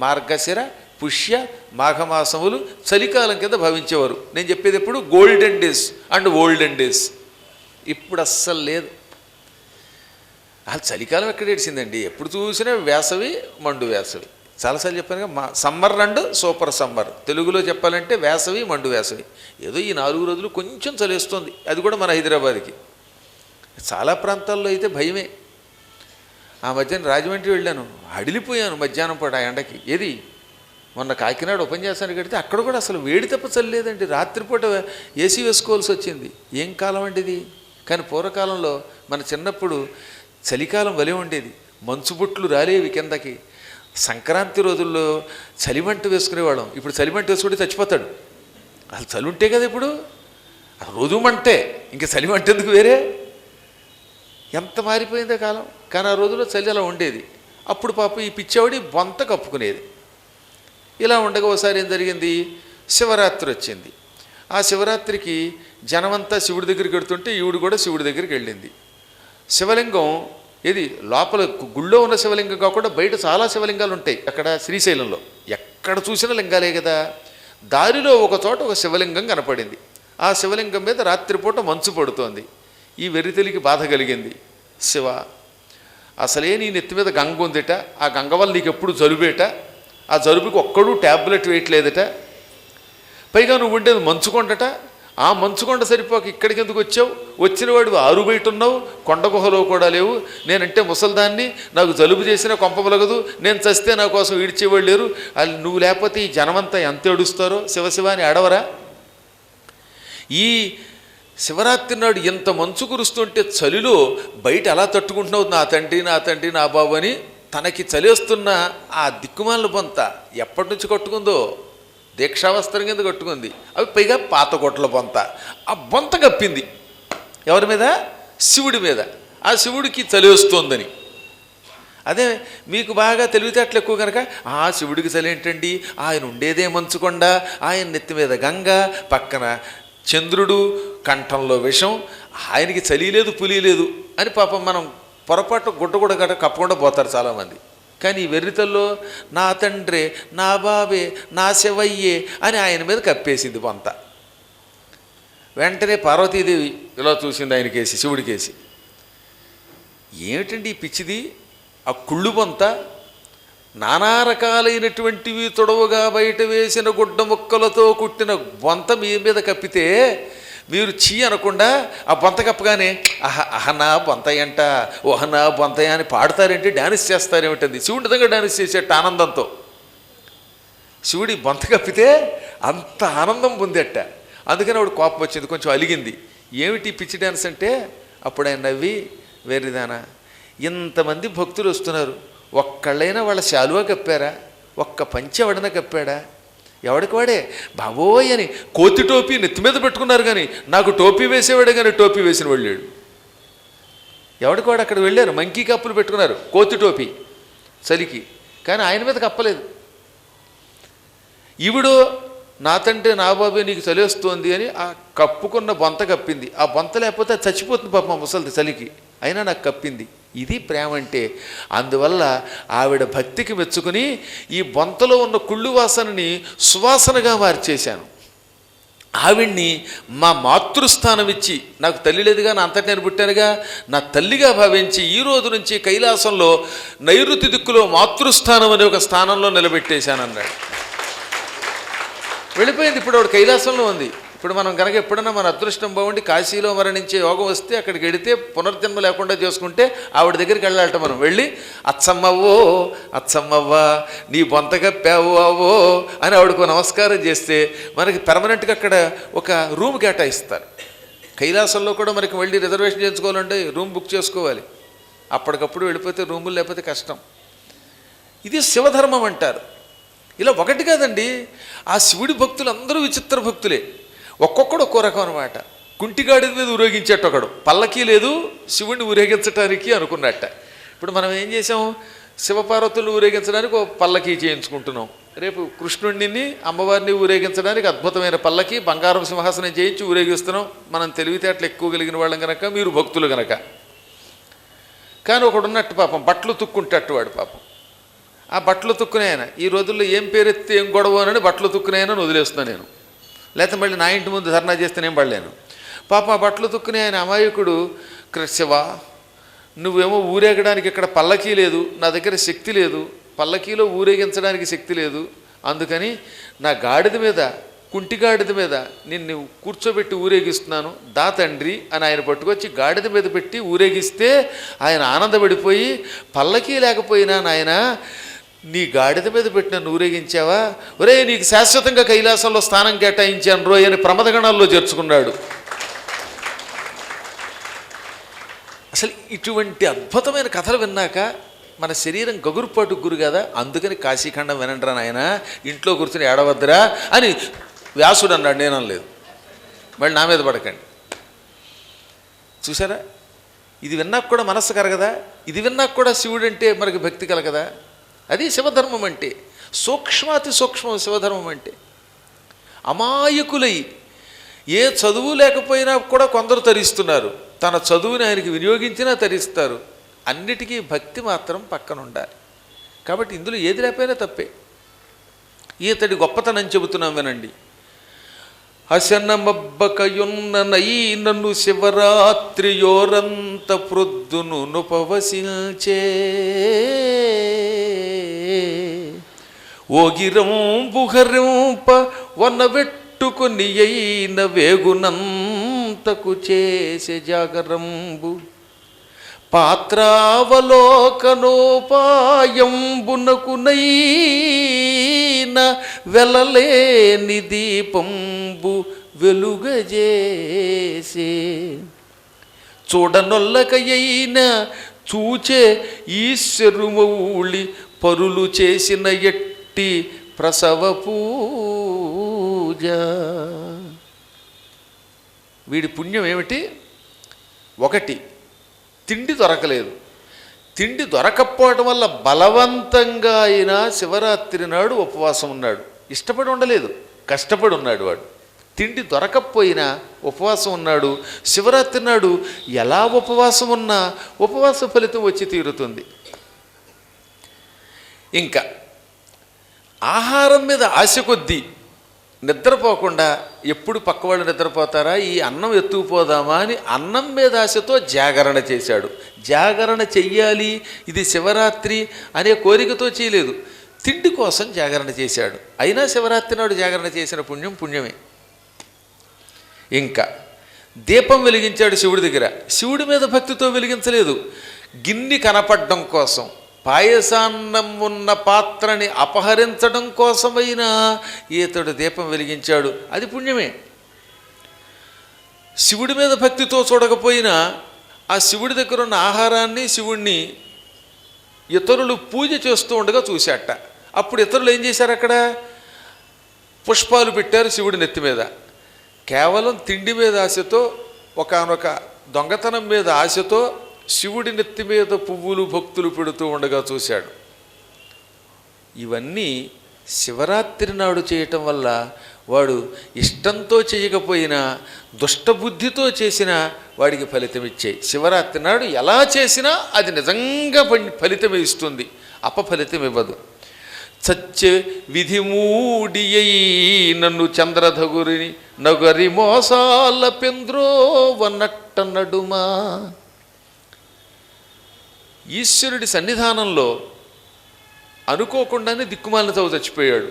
మార్గశిర, పుష్య, మాఘమాసములు చలికాలం కింద భావించేవారు. నేను చెప్పేది ఎప్పుడు golden days and olden days. ఇప్పుడు అస్సలు లేదు. అసలు చలికాలం ఎక్కడ ఏడిసిందండి? ఎప్పుడు చూసినా వేసవి, మండు వేసవి. చాలాసార్లు చెప్పాను కదా, సమ్మర్ అండ్ సూపర్ సమ్మర్. తెలుగులో చెప్పాలంటే వేసవి, మండు వేసవి. ఏదో ఈ 4 రోజులు కొంచెం చలిస్తుంది, అది కూడా మన హైదరాబాద్కి. చాలా ప్రాంతాల్లో అయితే భయమే. ఆ మధ్యన రాజమండ్రి వెళ్ళాను, అడిలిపోయాను మధ్యాహ్నం పూట ఆ ఎండకి. ఏది మొన్న కాకినాడ ఉపన్యాసానికి కడితే అక్కడ కూడా అసలు వేడి తప్ప చల్లేదండి. రాత్రిపూట ఏసీ వేసుకోవాల్సి వచ్చింది. ఏం కాలం అండి ఇది? కానీ పూర్వకాలంలో మన చిన్నప్పుడు చలికాలం వలె ఉండేది. మంచుబుట్లు రాలేవి కిందకి. సంక్రాంతి రోజుల్లో చలిమంట వేసుకునేవాళ్ళం. ఇప్పుడు చలిమంట వేసుకుంటే చచ్చిపోతాడు. అసలు చలి ఉంటే కదా ఇప్పుడు, రోజు మంటే, ఇంకా చలిమంట ఎందుకు వేరే? ఎంత మారిపోయిందో కాలం. కానీ ఆ రోజుల్లో చలి అలా ఉండేది. అప్పుడు పాపం ఈ పిచ్చావిడి బొంత కప్పుకునేది. ఇలా ఉండగా ఒకసారి ఏం జరిగింది, శివరాత్రి వచ్చింది. ఆ శివరాత్రికి జనమంతా శివుడి దగ్గరికి వెడుతుంటే ఈవిడు కూడా శివుడి దగ్గరికి వెళ్ళింది. శివలింగం ఏది లోపల గుళ్ళో ఉన్న శివలింగం కాకుండా బయట చాలా శివలింగాలు ఉంటాయి అక్కడ శ్రీశైలంలో. ఎక్కడ చూసినా లింగాలే కదా. దారిలో ఒక చోట ఒక శివలింగం కనపడింది. ఆ శివలింగం మీద రాత్రిపూట మంచు పడుతోంది. ఈ వెర్రితెలికి బాధ కలిగింది. శివ, అసలే నీ నెత్తి మీద గంగ ఉందిట, ఆ గంగ వల్ల నీకు ఎప్పుడు జలుబేట, ఆ జలుబుకి ఒక్కడూ ట్యాబ్లెట్ వేయట్లేదట, పైగా నువ్వు ఉండేది మంచుకొండట, ఆ మంచుకొండ సరిపోక ఇక్కడికి ఎందుకు వచ్చావు? వచ్చిన వాడు ఆరు బయట ఉన్నావు, కొండ గుహలో కూడా లేవు. నేనంటే ముసల్దాన్ని, నాకు జలుబు చేసినా కొంపబలగదు, నేను చస్తే నా కోసం ఈడ్చేవాళ్ళు లేరు. అది నువ్వు లేకపోతే ఈ జనమంతా ఎంత ఏడుస్తారో, శివశివాని ఆడవరా? ఈ శివరాత్రి నాడు ఎంత మంచు కురుస్తుంటే చలిలో బయట ఎలా తట్టుకుంటున్నావు నా తండ్రి, నా తండ్రి, నా బాబు అని తనకి చలేస్తున్న ఆ దిక్కుమాల బొంత ఎప్పటి నుంచి కట్టుకుందో, దీక్షావస్త్రం కింద కట్టుకుంది. అవి పైగా పాత గొట్ల బొంత. ఆ బొంత కప్పింది ఎవరి మీద? శివుడి మీద. ఆ శివుడికి చలి వస్తుందని. అదే మీకు బాగా తెలివితేటలు ఎక్కువ కనుక, ఆ శివుడికి చలి ఏంటండి, ఆయన ఉండేదే మంచుకొండ, ఆయన నెత్తి మీద గంగ, పక్కన చంద్రుడు, కంఠంలో విషం, ఆయనకి చలి లేదు పులి లేదు అని పాపం మనం పొరపాటు గుడ్డ కూడా కప్పకుండా పోతారు చాలామంది. కానీ ఈ వెర్రితల్లో నా తండ్రే, నా బాబే, నా శివయ్యే అని ఆయన మీద కప్పేసింది బొంత. వెంటనే పార్వతీదేవి ఇలా చూసింది ఆయనకేసి, శివుడికేసి. ఏమిటండి ఈ పిచ్చిది, ఆ కుళ్ళు బొంత, నానా రకాలైనటువంటివి తొడవుగా బయట వేసిన గుడ్డ ముక్కలతో కుట్టిన బొంత మీ మీద కప్పితే మీరు చీ అనకుండా ఆ బొంత కప్పగానే అహనా బొంతయంట, ఓహనా బొంతయ అని పాడతారేంటి, డ్యాన్స్ చేస్తారేమిటంది. శివుడి దగ్గర డ్యాన్స్ చేసేట ఆనందంతో. శివుడి బొంత కప్పితే అంత ఆనందం పొందేట. అందుకని ఆవిడ కోపం వచ్చింది, కొంచెం అలిగింది. ఏమిటి పిచ్చి డ్యాన్స్ అంటే? అప్పుడు ఆయన నవ్వి, వేరిదానా, ఇంతమంది భక్తులు వస్తున్నారు, ఒక్కళ్ళైనా వాళ్ళ శాలువా కప్పారా? ఒక్క పంచె ఎవడన కప్పాడా? ఎవడికి వాడే బాబోయ్ అని కోతి టోపీ నెత్తి మీద పెట్టుకున్నారు, కానీ నాకు టోపీ వేసేవాడే కానీ టోపీ వేసిన వాళ్ళు లేడు. ఎవడికి వాడు అక్కడ వెళ్ళారు, మంకీ కప్పులు పెట్టుకున్నారు, కోతి టోపీ చలికి, కానీ ఆయన మీద కప్పలేదు. ఈవిడు నా తండ్రి నా బాబే నీకు చలిస్తోంది అని ఆ కప్పుకున్న బొంత కప్పింది. ఆ బొంత లేకపోతే చచ్చిపోతుంది పాప మా ముసలిది చలికి, అయినా నాకు కప్పింది. ఇది ప్రేమ అంటే. అందువల్ల ఆవిడ భక్తికి మెచ్చుకుని ఈ బొంతలో ఉన్న కుళ్ళు వాసనని సువాసనగా మార్చేశాను. ఆవిడ్ని మా మాతృస్థానం ఇచ్చి, నాకు తల్లి లేదుగా, నా అంతటి నేను పుట్టానుగా, నా తల్లిగా భావించి ఈ రోజు నుంచి కైలాసంలో నైరుతి దిక్కులో మాతృస్థానం అనే ఒక స్థానంలో నిలబెట్టేశానన్నాడు. వెళ్ళిపోయింది. ఇప్పుడు ఆవిడ కైలాసంలో ఉంది. ఇప్పుడు మనం కనుక ఎప్పుడన్నా మన అదృష్టం బాగుండి కాశీలో మరణించే యోగం వస్తే అక్కడికి వెళితే పునర్జన్మ లేకుండా చేసుకుంటే ఆవిడ దగ్గరికి వెళ్ళాలట. మనం వెళ్ళి అచ్చమ్మవ్వో అచ్చమ్మవ్వా నీ బొంతగా పేవో అని ఆవిడకు నమస్కారం చేస్తే మనకి పెర్మనెంట్గా అక్కడ ఒక రూమ్ కేటాయిస్తారు. కైలాసంలో కూడా మనకి వెళ్ళి రిజర్వేషన్ చేసుకోవాలంటే రూమ్ బుక్ చేసుకోవాలి. అప్పటికప్పుడు వెళ్ళిపోతే రూములు లేకపోతే కష్టం. ఇది శివధర్మం అంటారు. ఇలా ఒకటి కాదండి, ఆ శివుడి భక్తులు అందరూ విచిత్ర భక్తులే. ఒక్కొక్కడు ఒక్కో రకం అనమాట. కుంటిగాడి మీద ఊరేగించేట ఒకడు, పల్లకీ లేదు శివుడిని ఊరేగించడానికి అనుకున్నట్ట. ఇప్పుడు మనం ఏం చేసాం, శివపార్వతులు ఊరేగించడానికి ఒక పల్లకీ చేయించుకుంటున్నాం. రేపు కృష్ణుడిని అమ్మవారిని ఊరేగించడానికి అద్భుతమైన పల్లకి బంగారం సింహాసనం చేయించి ఊరేగిస్తున్నాం. మనం తెలివితేటలు ఎక్కువ కలిగిన వాళ్ళం కనుక, మీరు భక్తులు కనుక. కానీ ఒకడున్నట్టు పాపం బట్టలు తుక్కుంటట్టు వాడు పాపం. ఆ బట్టలు తుక్కునే ఆయన ఈ రోజుల్లో ఏం పేరెత్తి ఏం గొడవ అని బట్టలు తుక్కునే ఆయన వదిలేస్తున్నాను నేను. లేకపోతే మళ్ళీ నా ఇంటి ముందు ధర్నా చేస్తేనేం పడలేను. పాపం ఆ బట్టలు తుక్కునే ఆయన అమాయకుడు, శివ నువ్వేమో ఊరేగడానికి ఇక్కడ పల్లకీ లేదు, నా దగ్గర శక్తి లేదు, పల్లకీలో ఊరేగించడానికి శక్తి లేదు, అందుకని నా గాడిద మీద, కుంటిగాడిద మీద నిన్ను కూర్చోబెట్టి ఊరేగిస్తున్నాను దా తండ్రి అని ఆయన పట్టుకొచ్చి గాడిద మీద పెట్టి ఊరేగిస్తే ఆయన ఆనందపడిపోయి, పల్లకీ లేకపోయినా నాయన నీ గాడిద మీద పెట్టి నన్ను ఊరేగించావా, ఒరే నీకు శాశ్వతంగా కైలాసంలో స్థానం కేటాయించాను రోయ్ అని ప్రమదగణాల్లో చేర్చుకున్నాడు. అసలు ఇటువంటి అద్భుతమైన కథలు విన్నాక మన శరీరం గగురుపాటు గురు కదా, అందుకని కాశీఖండం వినండిరా నాయన, ఇంట్లో కూర్చుని ఏడవద్దురా అని వ్యాసుడు అన్నాడు, నేను అనలేదు. మళ్ళీ నా మీద పడకండి. చూసారా, ఇది విన్నాక కూడా మనస్సు కలగదా, ఇది విన్నాక కూడా శివుడు అంటే మనకి భక్తి కలగదా. అది శివధర్మం అంటే. సూక్ష్మాతి సూక్ష్మం శివధర్మం అంటే. అమాయకులై ఏ చదువు లేకపోయినా కూడా కొందరు తరిస్తున్నారు, తన చదువుని ఆయనకి వినియోగించినా తరిస్తారు. అన్నిటికీ భక్తి మాత్రం పక్కన ఉండాలి. కాబట్టి ఇందులో ఏది లేకపోయినా తప్పే. ఈతడి గొప్పతనం చెబుతున్నాం వినండి. హసనమబ్బకయున్న నన్ను శివరాత్రియోరంత ప్రొద్దును నుపవసించే ఓగిరంబుహరింప వనవెట్టుకుని అయిన వేగునంతకు చేసే జాగరంబు పాత్రావలోకనోపాయంబునకునైన వెలలేని దీపంబు వెలుగజేసే చూడనొల్లకయైన చూచే ఈశ్వరుమౌళి పరులు చేసిన ఎట్టి ప్రసవ పూజ. వీడి పుణ్యం ఏమిటి? ఒకటి, తిండి దొరకలేదు. తిండి దొరకపోవటం వల్ల బలవంతంగా అయినా శివరాత్రి నాడు ఉపవాసం ఉన్నాడు. ఇష్టపడి ఉండలేదు, కష్టపడి ఉన్నాడు వాడు. తిండి దొరకకపోయినా ఉపవాసం ఉన్నాడు. శివరాత్రి నాడు ఎలా ఉపవాసం ఉన్నా ఉపవాస ఫలితం వచ్చి తీరుతుంది. ఇంకా ఆహారం మీద ఆశ కొద్దీ నిద్రపోకుండా ఎప్పుడు పక్కవాళ్ళు నిద్రపోతారా, ఈ అన్నం ఎత్తుకుపోదామా అని అన్నం మీద ఆశతో జాగరణ చేశాడు. జాగరణ చెయ్యాలి, ఇది శివరాత్రి అనే కోరికతో చేయలేదు, తిండి కోసం జాగరణ చేశాడు. అయినా శివరాత్రి నాడు జాగరణ చేసిన పుణ్యం పుణ్యమే. ఇంకా దీపం వెలిగించాడు శివుడి దగ్గర. శివుడి మీద భక్తితో వెలిగించలేదు, గిన్నె కనపడడం కోసం, పాయసాన్నం ఉన్న పాత్రని అపహరించడం కోసమైనా ఈతడు దీపం వెలిగించాడు, అది పుణ్యమే. శివుడి మీద భక్తితో చూడకపోయినా ఆ శివుడి దగ్గర ఉన్న ఆహారాన్ని, శివుణ్ణి ఇతరులు పూజ చేస్తూ ఉండగా చూశాట. అప్పుడు ఇతరులు ఏం చేశారు, అక్కడ పుష్పాలు పెట్టారు శివుడి నెత్తి మీద. కేవలం తిండి మీద ఆశతో, ఒకానొక దొంగతనం మీద ఆశతో శివుడి నెత్తి మీద పువ్వులు భక్తులు పెడుతూ ఉండగా చూశాడు. ఇవన్నీ శివరాత్రి నాడు చేయటం వల్ల వాడు ఇష్టంతో చేయకపోయినా దుష్టబుద్ధితో చేసినా వాడికి ఫలితం ఇచ్చాయి. శివరాత్రి నాడు ఎలా చేసినా అది నిజంగా ఫలితం ఇస్తుంది, అపఫలితం ఇవ్వదు. సత్య విధిమూడియై నన్ను చంద్రధగురిని నగరి మోసాల పెంద్రోవన్నట్ట నడుమా. ఈశ్వరుడి సన్నిధానంలో అనుకోకుండానే దిక్కుమాలిన చావు చచ్చిపోయాడు.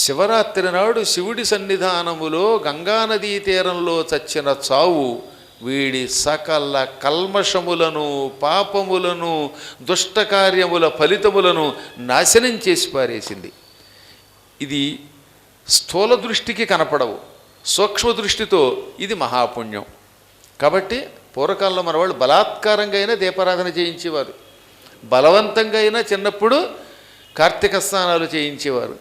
శివరాత్రి నాడు శివుడి సన్నిధానములో గంగానదీ తీరంలో చచ్చిన చావు వీడి సకల కల్మషములను, పాపములను, దుష్టకార్యముల ఫలితములను నాశనం చేసి పారేసింది. ఇది స్థూల దృష్టికి కనపడవు, సూక్ష్మ దృష్టితో ఇది మహాపుణ్యం. కాబట్టి పూర్వకాలంలో మన వాళ్ళు బలాత్కారంగా అయినా దీపారాధన చేయించేవారు, బలవంతంగా అయినా చిన్నప్పుడు కార్తీక స్నానాలు చేయించేవారు.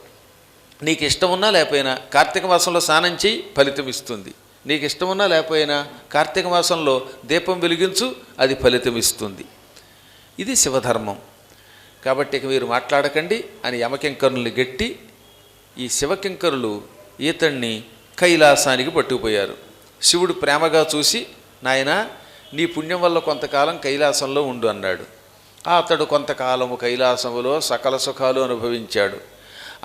నీకు ఇష్టం ఉన్నా లేకపోయినా కార్తీక మాసంలో స్నానం చేయి, ఫలితం ఇస్తుంది. నీకు ఇష్టం ఉన్నా లేకపోయినా కార్తీక మాసంలో దీపం వెలిగించు, అది ఫలితం ఇస్తుంది. ఇది శివధర్మం. కాబట్టి ఇక మీరు మాట్లాడకండి అని యమకింకరుల్ని గట్టి ఈ శివకింకరులు ఈతణ్ణి కైలాసానికి పట్టుకుపోయారు. శివుడు ప్రేమగా చూసి, నాయనా నీ పుణ్యం వల్ల కొంతకాలం కైలాసంలో ఉండు అన్నాడు. అతడు కొంతకాలము కైలాసములో సకల సుఖాలు అనుభవించాడు.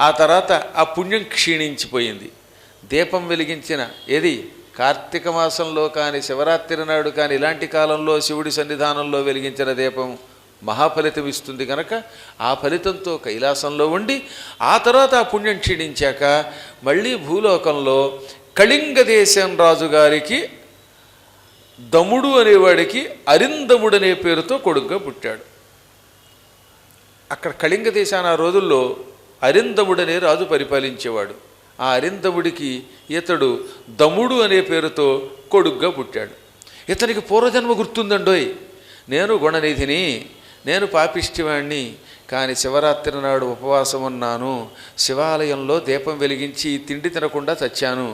ఆ తర్వాత ఆ పుణ్యం క్షీణించిపోయింది. దీపం వెలిగించిన ఏది కార్తీక మాసంలో కానీ శివరాత్రి నాడు కానీ ఇలాంటి కాలంలో శివుడి సన్నిధానంలో వెలిగించిన దీపం మహాఫలితం ఇస్తుంది కనుక ఆ ఫలితంతో కైలాసంలో ఉండి ఆ తర్వాత ఆ పుణ్యం క్షీణించాక మళ్ళీ భూలోకంలో కళింగ దేశం రాజుగారికి దముడు అనేవాడికి అరిందముడు అనే పేరుతో కొడుగ్గా పుట్టాడు. అక్కడ కళింగ దేశాన ఆ రోజుల్లో అరిందముడు అనే రాజు పరిపాలించేవాడు. ఆ అరిందముడికి ఇతడు దముడు అనే పేరుతో కొడుగ్గా పుట్టాడు. ఇతనికి పూర్వజన్మ గుర్తుందండోయ్, నేను గుణనిధిని, నేను పాపిష్టివాణ్ణి, కానీ శివరాత్రి నాడు ఉపవాసం ఉన్నాను, శివాలయంలో దీపం వెలిగించి తిండి తినకుండా చచ్చాను,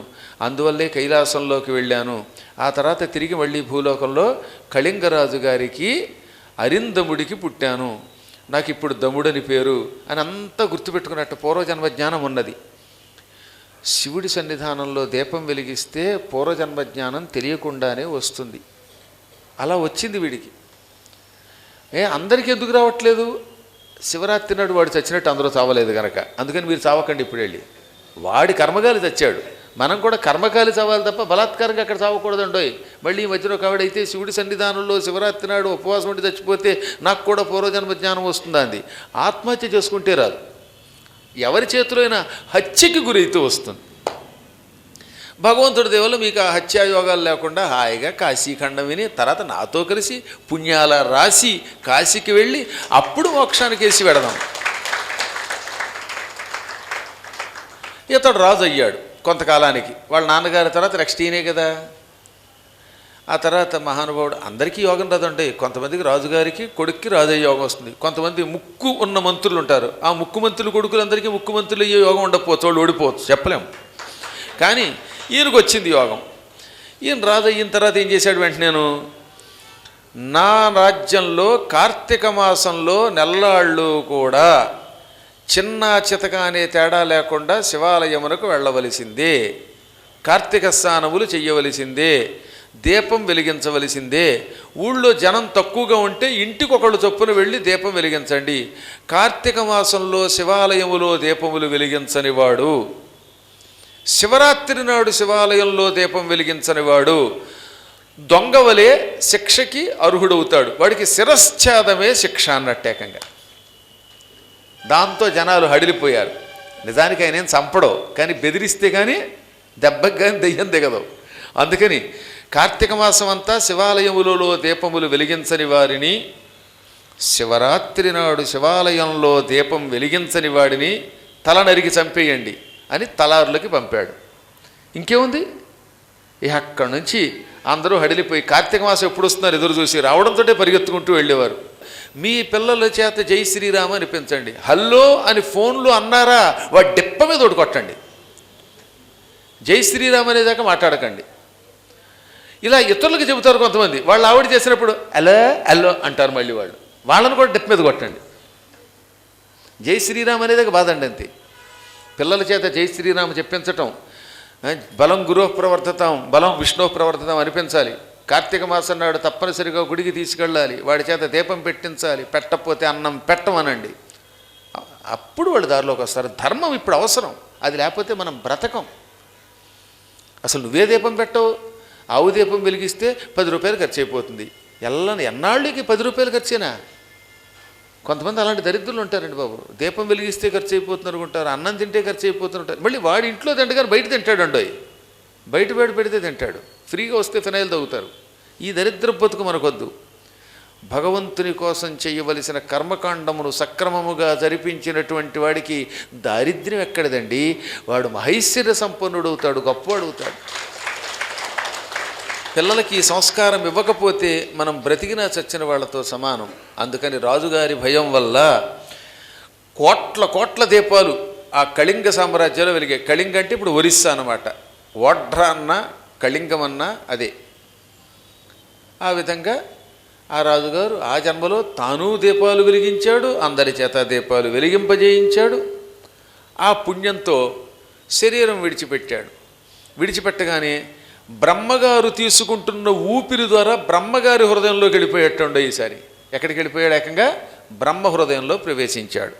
అందువల్లే కైలాసంలోకి వెళ్ళాను. ఆ తర్వాత తిరిగి మళ్ళీ భూలోకంలో కళింగరాజు గారికి అరిందముడికి పుట్టాను, నాకు ఇప్పుడు దముడని పేరు అని అంతా గుర్తుపెట్టుకున్నట్టు పూర్వజన్మ జ్ఞానం ఉన్నది. శివుడి సన్నిధానంలో దీపం వెలిగిస్తే పూర్వజన్మ జ్ఞానం తెలియకుండానే వస్తుంది. అలా వచ్చింది వీడికి. అందరికీ ఎందుకు రావట్లేదు? శివరాత్రి నాడు వాడు చచ్చినట్టు అందరూ చావలేదు కనుక. అందుకని మీరు చావకండి ఇప్పుడు వెళ్ళి. వాడి కర్మగాలి చచ్చాడు, మనం కూడా కర్మకాలి చావాలి తప్ప బలాత్కారంగా అక్కడ చావకూడదండోయ్. మళ్ళీ ఈ మధ్యలో కావిడైతే శివుడి సన్నిధానంలో శివరాత్రి నాడు ఉపవాసం ఉండి చచ్చిపోతే నాకు కూడా పూర్వజన్మ జ్ఞానం వస్తుందా అంది. ఆత్మహత్య చేసుకుంటే రాదు, ఎవరి చేతిలో అయినా హత్యకి గురైతే వస్తుంది. భగవంతుడి దేవుళ్ళు మీకు ఆ హత్యాయోగాలు లేకుండా హాయిగా కాశీఖండం విని తర్వాత నాతో కలిసి పుణ్యాల రాసి కాశీకి వెళ్ళి అప్పుడు మోక్షానికి వేసి పెడదాం. ఇతడు రాజు అయ్యాడు కొంతకాలానికి. వాళ్ళ నాన్నగారి తర్వాత నెక్స్ట్ ఈయనే కదా. ఆ తర్వాత మహానుభావుడు, అందరికీ యోగం రాదండి, కొంతమందికి రాజుగారికి కొడుక్కి రాజయ్య యోగం వస్తుంది. కొంతమంది ముక్కు ఉన్న మంత్రులు ఉంటారు, ఆ ముక్కు మంత్రులు కొడుకులందరికీ ముక్కు మంత్రులు అయ్యే యోగం ఉండకపోవచ్చు, వాళ్ళు ఓడిపోవచ్చు, చెప్పలేము. కానీ ఈయనకు వచ్చింది యోగం. ఈయన రాజు అయిన తర్వాత ఏం చేశాడు, వెంటనేను నా రాజ్యంలో కార్తీక మాసంలో నెల్లాళ్ళు కూడా చిన్న చితక అనే తేడా లేకుండా శివాలయమునకు వెళ్ళవలసిందే, కార్తీక స్నానములు చెయ్యవలసిందే, దీపం వెలిగించవలసిందే. ఊళ్ళో జనం తక్కువగా ఉంటే ఇంటికొకళ్ళు చొప్పున వెళ్ళి దీపం వెలిగించండి. కార్తీక మాసంలో శివాలయములో దీపములు వెలిగించనివాడు, శివరాత్రి నాడు శివాలయంలో దీపం వెలిగించనివాడు దొంగవలే శిక్షకి అర్హుడవుతాడు. వాడికి శిరశ్ఛేదమే శిక్ష అన్నట్టేకంగా. దాంతో జనాలు హడిలిపోయారు. నిజానికి ఆయన ఏం చంపడో, కానీ బెదిరిస్తే కానీ దెబ్బకి కానీ దెయ్యం దిగదు. అందుకని కార్తీక మాసం అంతా శివాలయములలో దీపములు వెలిగించని వారిని, శివరాత్రి నాడు శివాలయంలో దీపం వెలిగించని వాడిని తల నరికి చంపేయండి అని తలారులకి పంపాడు. ఇంకేముంది, ఇక అక్కడి నుంచి అందరూ హడిలిపోయి కార్తీక మాసం ఎప్పుడు వస్తున్నారు ఎదురు చూసి రావడంతో పరిగెత్తుకుంటూ వెళ్ళేవారు. మీ పిల్లల చేత జై శ్రీరామ్ అనిపించండి. హల్లో అని ఫోన్లో అన్నారా, వాడి డెప్ప మీద ఒకటి కొట్టండి. జై శ్రీరామ్ అనేదాకా మాట్లాడకండి. ఇలా ఇతరులకు చెబుతారు కొంతమంది. వాళ్ళు ఆవిడ చేసినప్పుడు అలో అల్లో అంటారు. మళ్ళీ వాళ్ళని కూడా డెప్ప మీద కొట్టండి. జై శ్రీరామ్ అనేదాకా బాధండి అంతే. పిల్లల చేత జై శ్రీరామ్ చెప్పించటం, బలం గురువు ప్రవర్తతం బలం విష్ణువు ప్రవర్తతం అనిపించాలి. కార్తీక మాసం నాడు తప్పనిసరిగా గుడికి తీసుకెళ్ళాలి, వాడి చేత దీపం పెట్టించాలి. పెట్టకపోతే అన్నం పెట్టమనండి. అప్పుడు వాళ్ళు దారిలోకి వస్తారు. ధర్మం ఇప్పుడు అవసరం, అది లేకపోతే మనం బ్రతకం. అసలు నువ్వే దీపం పెట్టవు, ఆవు దీపం వెలిగిస్తే 10 రూపాయలు ఖర్చు అయిపోతుంది. ఎన్నాళ్ళకి 10 రూపాయలు ఖర్చేనా? కొంతమంది అలాంటి దరిద్రులు ఉంటారండి బాబు. దీపం వెలిగిస్తే ఖర్చు అయిపోతున్నారు అనుకుంటారు, అన్నం తింటే ఖర్చు అయిపోతుంటారు. మళ్ళీ వాడి ఇంట్లో తింటగానే బయట తింటాడు అండోయ్. బయట పెడితే తింటాడు, ఫ్రీగా వస్తే ఫినాయిల్ తగ్గుతారు. ఈ దరిద్ర బతుకు మనకొద్దు. భగవంతుని కోసం చేయవలసిన కర్మకాండమును సక్రమముగా జరిపించినటువంటి వాడికి దారిద్ర్యం ఎక్కడదండి. వాడు మహైశ్వర్య సంపన్నుడవుతాడు, గొప్పవాడవుతాడు. పిల్లలకి ఈ సంస్కారం ఇవ్వకపోతే మనం బ్రతికినా చచ్చిన వాళ్ళతో సమానం. అందుకని రాజుగారి భయం వల్ల కోట్ల దీపాలు ఆ కళింగ సామ్రాజ్యంలో వెలిగాయి. కళింగ అంటే ఇప్పుడు ఒరిస్సా అన్నమాట. ఓడ్రా అన్నా కళింగం అన్నా అదే. ఆ విధంగా ఆ రాజుగారు ఆ జన్మలో తాను దీపాలు వెలిగించాడు, అందరి చేత దీపాలు వెలిగింపజేయించాడు. ఆ పుణ్యంతో శరీరం విడిచిపెట్టాడు. విడిచిపెట్టగానే బ్రహ్మగారు తీసుకుంటున్న ఊపిరి ద్వారా బ్రహ్మగారి హృదయంలోకి వెళ్ళిపోయేటండో. ఈసారి ఎక్కడికి వెళ్ళిపోయాడు? ఏకంగా బ్రహ్మ హృదయంలో ప్రవేశించాడు.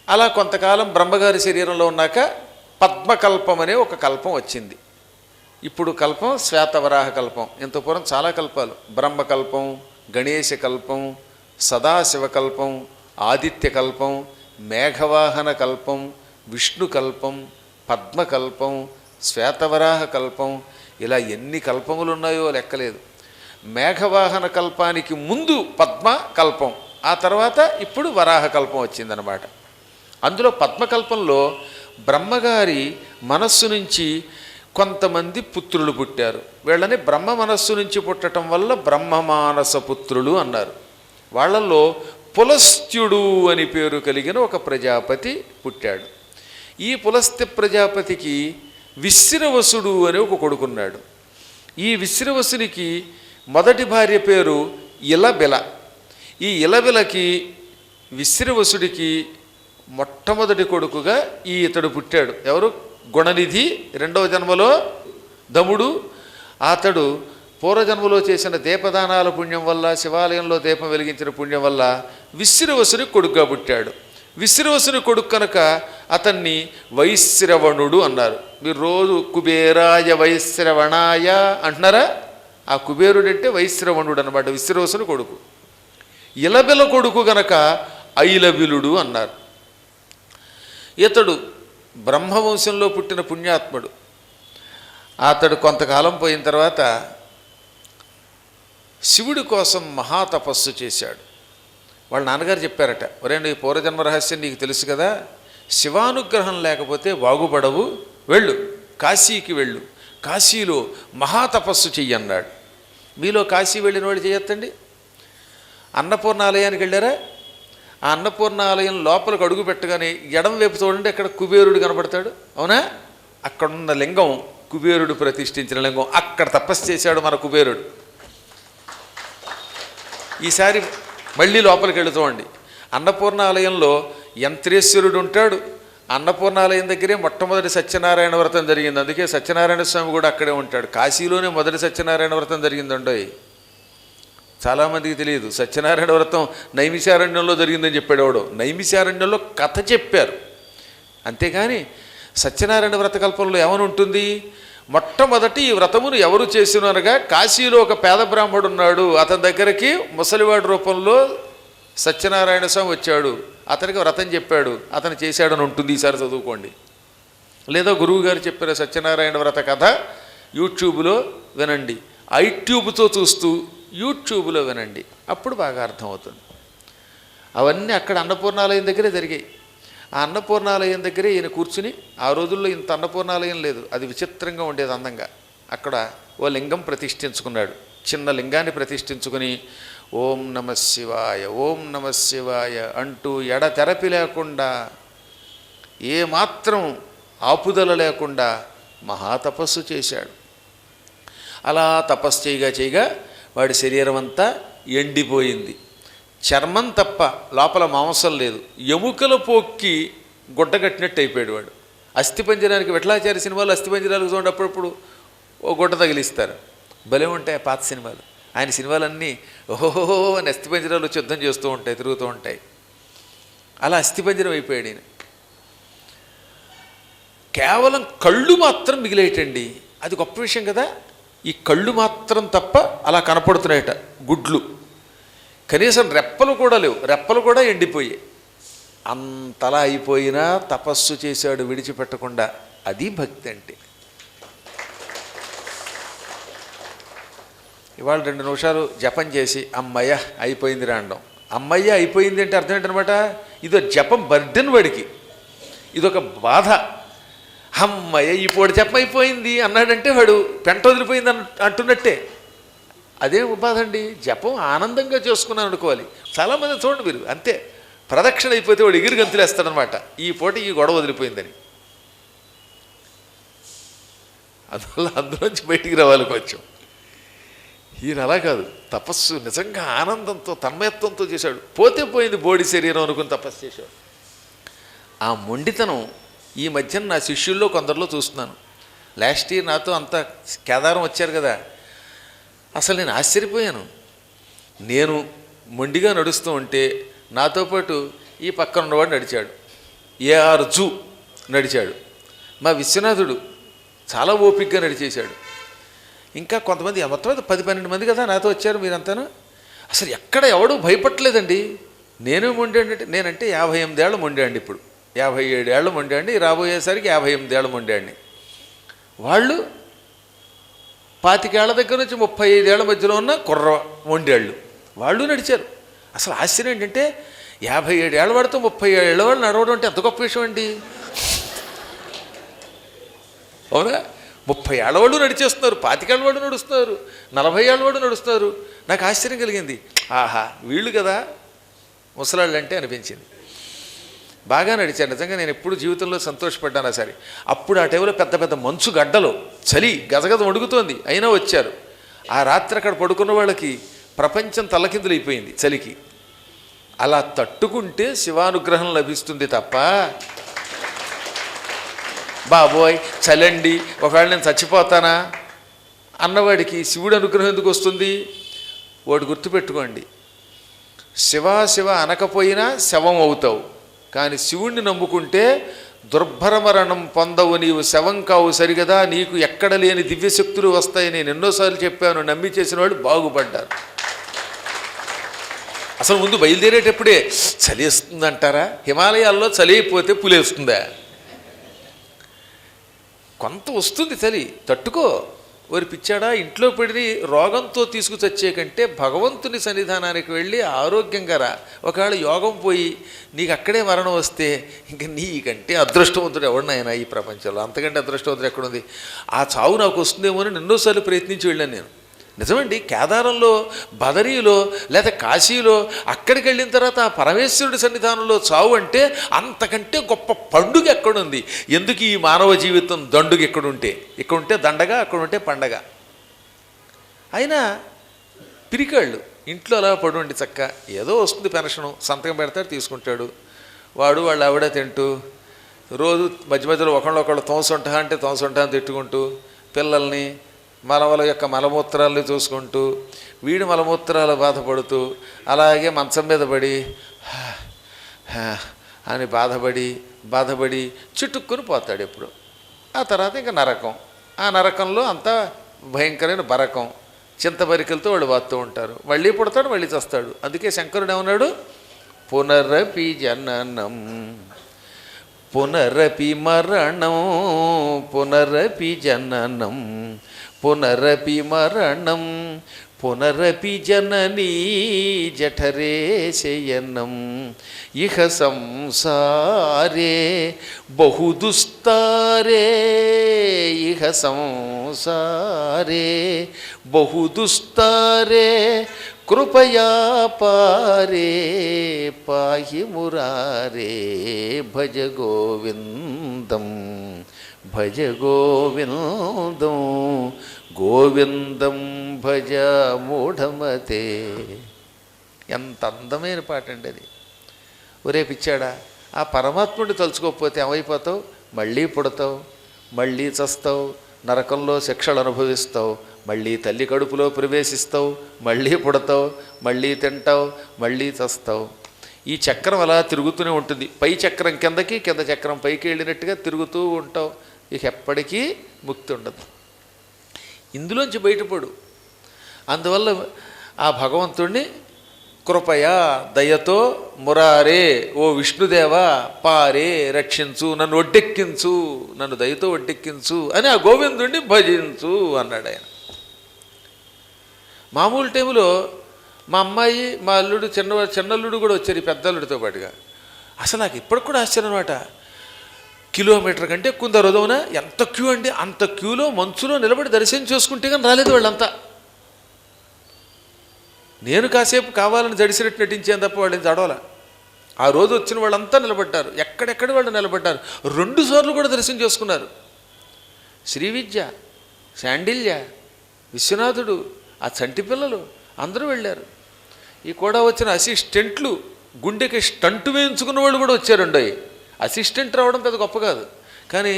అలా కొంతకాలం బ్రహ్మగారి శరీరంలో ఉన్నాక పద్మకల్పం అనే ఒక కల్పం వచ్చింది. ఇప్పుడు కల్పం శ్వేతవరాహ కల్పం. ఇంత పూర్వం చాలా కల్పాలు: బ్రహ్మకల్పం, గణేశ కల్పం, సదాశివ కల్పం, ఆదిత్య కల్పం, మేఘవాహన కల్పం, విష్ణు కల్పం, పద్మకల్పం, శ్వేతవరాహ కల్పం. ఇలా ఎన్ని కల్పములు ఉన్నాయో లెక్కలేదు. మేఘవాహన కల్పానికి ముందు పద్మ కల్పం, ఆ తర్వాత ఇప్పుడు వరాహ కల్పం వచ్చిందనమాట. అందులో పద్మకల్పంలో బ్రహ్మగారి మనస్సు నుంచి కొంతమంది పుత్రులు పుట్టారు. వీళ్ళని బ్రహ్మ మనస్సు నుంచి పుట్టడం వల్ల బ్రహ్మమానస పుత్రులు అన్నారు. వాళ్ళల్లో పులస్త్యుడు అని పేరు కలిగిన ఒక ప్రజాపతి పుట్టాడు. ఈ పులస్త్య ప్రజాపతికి విశ్రవసుడు అని ఒక కొడుకున్నాడు. ఈ విశ్రవసునికి మొదటి భార్య పేరు ఇలబిల. ఈ ఇలబిలకి విశ్రవసుడికి మొట్టమొదటి కొడుకుగా ఇతడు పుట్టాడు. ఎవరు? గుణనిధి. రెండవ జన్మలో దముడు. అతడు పూర్వజన్మలో చేసిన దీపదానాల పుణ్యం వల్ల, శివాలయంలో దీపం వెలిగించిన పుణ్యం వల్ల విశ్రవసుని కొడుకుగా పుట్టాడు. విశ్రవసుని కొడుకు కనుక అతన్ని వైశ్రవణుడు అన్నారు. మీరు రోజు కుబేరాయ వైశ్రవణాయ అంటున్నారా? ఆ కుబేరుడు అంటే వైశ్రవణుడు అన్నమాట, విశ్రవసుని కొడుకు. ఇలబిల కొడుకు గనక ఐలబిలుడు అన్నారు. ఇతడు బ్రహ్మవంశంలో పుట్టిన పుణ్యాత్ముడు. అతడు కొంతకాలం పోయిన తర్వాత శివుడి కోసం మహాతపస్సు చేశాడు. వాళ్ళ నాన్నగారు చెప్పారట, ఒరే నీ పూర్వజన్మ రహస్యం నీకు తెలుసు కదా, శివానుగ్రహం లేకపోతే బాగుపడవు, వెళ్ళు, కాశీకి వెళ్ళు, కాశీలో మహాతపస్సు చెయ్యన్నాడు. మీలో కాశీ వెళ్ళిన వాళ్ళు చేయొద్దండి. అన్నపూర్ణ ఆలయానికి వెళ్ళారా? ఆ అన్నపూర్ణ ఆలయం లోపలికి అడుగు పెట్టగానే ఎడం వైపు చూడండి, అక్కడ కుబేరుడు కనబడతాడు. అవునా? అక్కడున్న లింగం కుబేరుడు ప్రతిష్ఠించిన లింగం. అక్కడ తపస్సు చేశాడు మన కుబేరుడు. ఈసారి మళ్ళీ లోపలికి వెళుతూ ఉండి అన్నపూర్ణ ఆలయంలో యంత్రేశ్వరుడు ఉంటాడు, అన్నపూర్ణాలయం దగ్గరే మొట్టమొదటి సత్యనారాయణ వ్రతం జరిగింది. అందుకే సత్యనారాయణ స్వామి కూడా అక్కడే ఉంటాడు. కాశీలోనే మొదటి సత్యనారాయణ వ్రతం జరిగిందండోయ్. చాలామందికి తెలియదు. సత్యనారాయణ వ్రతం నైమిషారణ్యంలో జరిగిందని చెప్పాడు ఎవడో. నైమిషారణ్యంలో కథ చెప్పారు అంతేకాని సత్యనారాయణ వ్రతకల్పంలో ఏమని ఉంటుంది? మొట్టమొదటి ఈ వ్రతమును ఎవరు చేసినగా కాశీలో ఒక పేద బ్రాహ్మడు ఉన్నాడు. అతని దగ్గరికి ముసలివాడి రూపంలో సత్యనారాయణ స్వామి వచ్చాడు. అతనికి వ్రతం చెప్పాడు, అతను చేశాడని ఉంటుంది. ఈసారి చదువుకోండి. లేదా గురువు గారు చెప్పిన సత్యనారాయణ వ్రత కథ యూట్యూబ్లో వినండి. ఐట్యూబ్తో చూస్తూ యూట్యూబ్లో వినండి, అప్పుడు బాగా అర్థమవుతుంది. అవన్నీ అక్కడ అన్నపూర్ణాలయం దగ్గరే జరిగాయి. ఆ అన్నపూర్ణాలయం దగ్గరే ఈయన కూర్చుని, ఆ రోజుల్లో ఇంత అన్నపూర్ణాలయం లేదు, అది విచిత్రంగా ఉండేది అందంగా. అక్కడ ఓ లింగం ప్రతిష్ఠించుకున్నాడు. చిన్న లింగాన్ని ప్రతిష్ఠించుకుని ఓం నమ శివాయ ఓం నమ శివాయ అంటూ ఎడతెరపి లేకుండా, ఏమాత్రం ఆపుదల లేకుండా మహాతపస్సు చేశాడు. అలా తపస్సు చేయగా వాడి శరీరం అంతా ఎండిపోయింది. చర్మం తప్ప లోపల మాంసం లేదు. ఎముకల పోక్కి గుడ్డగట్టినట్టు అయిపోయాడు వాడు. అస్థిపంజరానికి విఠలాచార్య సినిమాలు అస్థిపంజరాలకు చూడండి, అప్పుడప్పుడు ఓ గుడ్డ తగిలిస్తారు. భలే ఉంటాయి పాత సినిమాలు. ఆయన సినిమాలన్నీ ఓహోహో అని అస్థిపంజరాలు వచ్చి యుద్ధం చేస్తూ ఉంటాయి, తిరుగుతూ ఉంటాయి. అలా అస్థిపంజరం అయిపోయాడు ఈయన. కేవలం కళ్ళు మాత్రం మిగిలేయటండి. అది గొప్ప విషయం కదా. ఈ కళ్ళు మాత్రం తప్ప అలా కనపడుతున్నాయట, గుడ్లు. కనీసం రెప్పలు కూడా లేవు, రెప్పలు కూడా ఎండిపోయాయి. అంతలా అయిపోయినా తపస్సు చేశాడు విడిచిపెట్టకుండా. అది భక్తి అంటే. ఇవాళ 2 నిమిషాలు జపం చేసి అమ్మయ్య అయిపోయింది రాండం. అమ్మయ్య అయిపోయింది అంటే అర్థం ఏంటనమాట? ఇదో జపం బర్డెన్ వాడికి, ఇదొక బాధ. అమ్మయ్య ఇప్పుడు జపం అయిపోయింది అన్నాడంటే వాడు పెంట వదిలిపోయింది అంటున్నట్టే. అదే బాధ అండి. జపం ఆనందంగా చేసుకున్నాను అనుకోవాలి. చాలామంది చూడండి మీరు అంతే, ప్రదక్షిణ అయిపోతే వాడు ఎగిరి గంతులేస్తాడనమాట, ఈ పూట ఈ గొడవ వదిలిపోయిందని. అందువల్ల అందులోంచి బయటికి రావాలి కొంచెం. ఈయన అలా కాదు, తపస్సు నిజంగా ఆనందంతో తన్మయత్వంతో చేశాడు. పోతే పోయింది బోడి శరీరం అనుకుని తపస్సు చేశాడు. ఆ మొండితనం ఈ మధ్యన నా శిష్యుల్లో కొందరిలో చూస్తున్నాను. లాస్ట్ ఇయర్ నాతో అంత కేదారం వచ్చారు కదా, అసలు నేను ఆశ్చర్యపోయాను. నేను మొండిగా నడుస్తూ ఉంటే నాతో పాటు ఈ పక్కన ఉన్నవాడు నడిచాడు. ఏఆర్ జూ నడిచాడు. మా విశ్వనాథుడు చాలా ఓపికగా నడిచేశాడు. ఇంకా కొంతమంది, మొత్తం 10-12 మంది కదా నాతో వచ్చారు మీరంతాను. అసలు ఎక్కడ ఎవడూ భయపడలేదండి. నేనే మొండానంటే, నేనంటే 58 ఏళ్ళ మొండాండి, ఇప్పుడు 57 ఏళ్ళ మొండాండి, రాబోయేసరికి 58 ఏళ్ళ మొండాండి. వాళ్ళు 25 ఏళ్ల దగ్గర నుంచి 35 ఏళ్ల మధ్యలో ఉన్న కుర్ర మొండేళ్ళు వాళ్ళు నడిచారు. అసలు ఆశ్చర్యం ఏంటంటే 57 ఏళ్ళ వాడితో 37 ఏళ్ళ వాళ్ళు నడవడం అంటే ఎంత గొప్ప విషయం అండి. అవునా? 30 ఏళ్ళ వాళ్ళు నడిచేస్తున్నారు, 25 ఏళ్ళ వాడు నడుస్తున్నారు, 40 ఏళ్ళ వాడు నడుస్తున్నారు. నాకు ఆశ్చర్యం కలిగింది. ఆహా, వీళ్ళు కదా ముసలాళ్ళు అంటే అనిపించింది. బాగా నడిచారు నిజంగా. నేను ఎప్పుడు జీవితంలో సంతోషపడ్డానా సరే. అప్పుడు ఆ టైంలో పెద్ద పెద్ద మంచు గడ్డలు, చలి గజగజ వణుకుతోంది, అయినా వచ్చారు. ఆ రాత్రి అక్కడ పడుకున్న వాళ్ళకి ప్రపంచం తల్లకిందులు అయిపోయింది చలికి. అలా తట్టుకుంటే శివానుగ్రహం లభిస్తుంది తప్ప, బాబోయ్ చలండి ఒకవేళ నేను చచ్చిపోతానా అన్నవాడికి శివుడు అనుగ్రహం ఎందుకు వస్తుంది? వాడు గుర్తుపెట్టుకోండి, శివ అనకపోయినా శవం అవుతావు, కానీ శివుణ్ణి నమ్ముకుంటే దుర్భర మరణం పొందవు, నీవు శవం కావు. సరిగదా, నీకు ఎక్కడ లేని దివ్యశక్తులు వస్తాయి. నేను ఎన్నోసార్లు చెప్పాను, నమ్మి చేసిన వాళ్ళు బాగుపడ్డారు. అసలు ముందు బయలుదేరేటప్పుడే చలేస్తుందంటారా? హిమాలయాల్లో చలి అయిపోతే పులేస్తుందా? కొంత వస్తుంది చలి, తట్టుకో. వారి పిచ్చాడా, ఇంట్లో పడి రోగంతో తీసుకుచచ్చే కంటే భగవంతుని సన్నిధానానికి వెళ్ళి ఆరోగ్యంగా రా. ఒకవేళ యోగం పోయి నీకు అక్కడే మరణం వస్తే ఇంక నీకంటే అదృష్టవంతుడు ఎవడినైనా ఈ ప్రపంచంలో, అంతకంటే అదృష్టవంతుడు ఎక్కడుంది? ఆ చావు నాకు వస్తుందేమో అని ఎన్నోసార్లు ప్రయత్నించి వెళ్ళాను నేను. నిజమండి, కేదారంలో, బదరీలో, లేదా కాశీలో అక్కడికి వెళ్ళిన తర్వాత ఆ పరమేశ్వరుడి సన్నిధానంలో చావు అంటే అంతకంటే గొప్ప పండుగ ఎక్కడుంది? ఎందుకు ఈ మానవ జీవితం దండుగ ఎక్కడుంటే? ఇక్కడుంటే దండగా, అక్కడుంటే పండగ. అయినా పిరికాళ్ళు ఇంట్లో అలా పడుండి చక్క, ఏదో వస్తుంది పెన్షను, సంతకం పెడతాడు, తీసుకుంటాడు. వాడు వాళ్ళ ఆవిడ తింటూ రోజు మధ్య మధ్యలో ఒకళ్ళు తోసుంటా అంటే తోసుంటా అని తిట్టుకుంటూ పిల్లల్ని మనవల యొక్క మలమూత్రాలని చూసుకుంటూ వీడి మలమూత్రాలు బాధపడుతూ అలాగే మంచం మీద పడి అని బాధపడి చుట్టుక్కుని పోతాడు ఎప్పుడు. ఆ తర్వాత ఇంకా నరకం. ఆ నరకంలో అంతా భయంకరమైన బరకం, చింతబరికలతో వాళ్ళు బాత్తూ ఉంటారు. మళ్ళీ పుడతాడు, మళ్ళీ చస్తాడు. అందుకే శంకరుడు ఏమన్నాడు, పునరపి జననం పునరపి మరణం పునరపి జననం పునరపి మరణం పునరపి జననీ జఠరే శయనం ఇహ సంసారే బహుదుస్తారే ఇహ సంసారే బహుదుస్తారే కృపయా పారే పాహి మురారే భజ గోవిందం భజ గోవిందం గోవిందం భజ మూఢమతే. ఎంత అందమైన పాట అండి అది. ఒరే పిచ్చాడా, ఆ పరమాత్ముడిని తలుచుకోకపోతే ఏమైపోతావు? మళ్ళీ పుడతావు, మళ్ళీ చస్తావు, నరకంలో శిక్షలు అనుభవిస్తావు, మళ్ళీ తల్లి కడుపులో ప్రవేశిస్తావు, మళ్ళీ పుడతావు, మళ్ళీ తింటావు, మళ్ళీ చస్తావు. ఈ చక్రం అలా తిరుగుతూనే ఉంటుంది. పై చక్రం కిందకి, కింద చక్రం పైకి వెళ్ళినట్టుగా తిరుగుతూ ఉంటావు. ఇక ఎప్పటికీ ముక్తి ఉండదు. ఇందులోంచి బయటపడు. అందువల్ల ఆ భగవంతుణ్ణి కృపయా దయతో మురారే ఓ విష్ణుదేవా పారే రక్షించు, నన్ను ఒడ్డెక్కించు, నన్ను దయతో ఒడ్డెక్కించు అని ఆ గోవిందుణ్ణి భజించు అన్నాడు ఆయన. మామూలు టైంలో మా అమ్మాయి మా అల్లుడు చిన్నల్లుడు కూడా వచ్చారు ఈ పెద్దల్లుడితో పాటుగా. అసలు నాకు ఇప్పటికి కూడా ఆశ్చర్యం అనమాట. కిలోమీటర్ కంటే ఎక్కువ రోజున ఎంత క్యూ అండి. అంత క్యూలో మంచులో నిలబడి దర్శనం చేసుకుంటే కానీ రాలేదు వాళ్ళంతా. నేను కాసేపు కావాలని జడిసినట్టు నటించాను తప్ప వాళ్ళని చడవల. ఆ రోజు వచ్చిన వాళ్ళంతా నిలబడ్డారు, ఎక్కడెక్కడ వాళ్ళు నిలబడ్డారు. 2 సార్లు కూడా దర్శనం చేసుకున్నారు. శ్రీవిద్య, శాండిల్య, విశ్వనాథుడు, ఆ చంటి పిల్లలు అందరూ వెళ్ళారు. ఈ కూడా వచ్చిన అసిస్టెంట్లు, గుండెకి స్టంట్ వేయించుకున్న వాళ్ళు కూడా వచ్చారండి. అసిస్టెంట్ రావడం పెద్ద గొప్ప కాదు, కానీ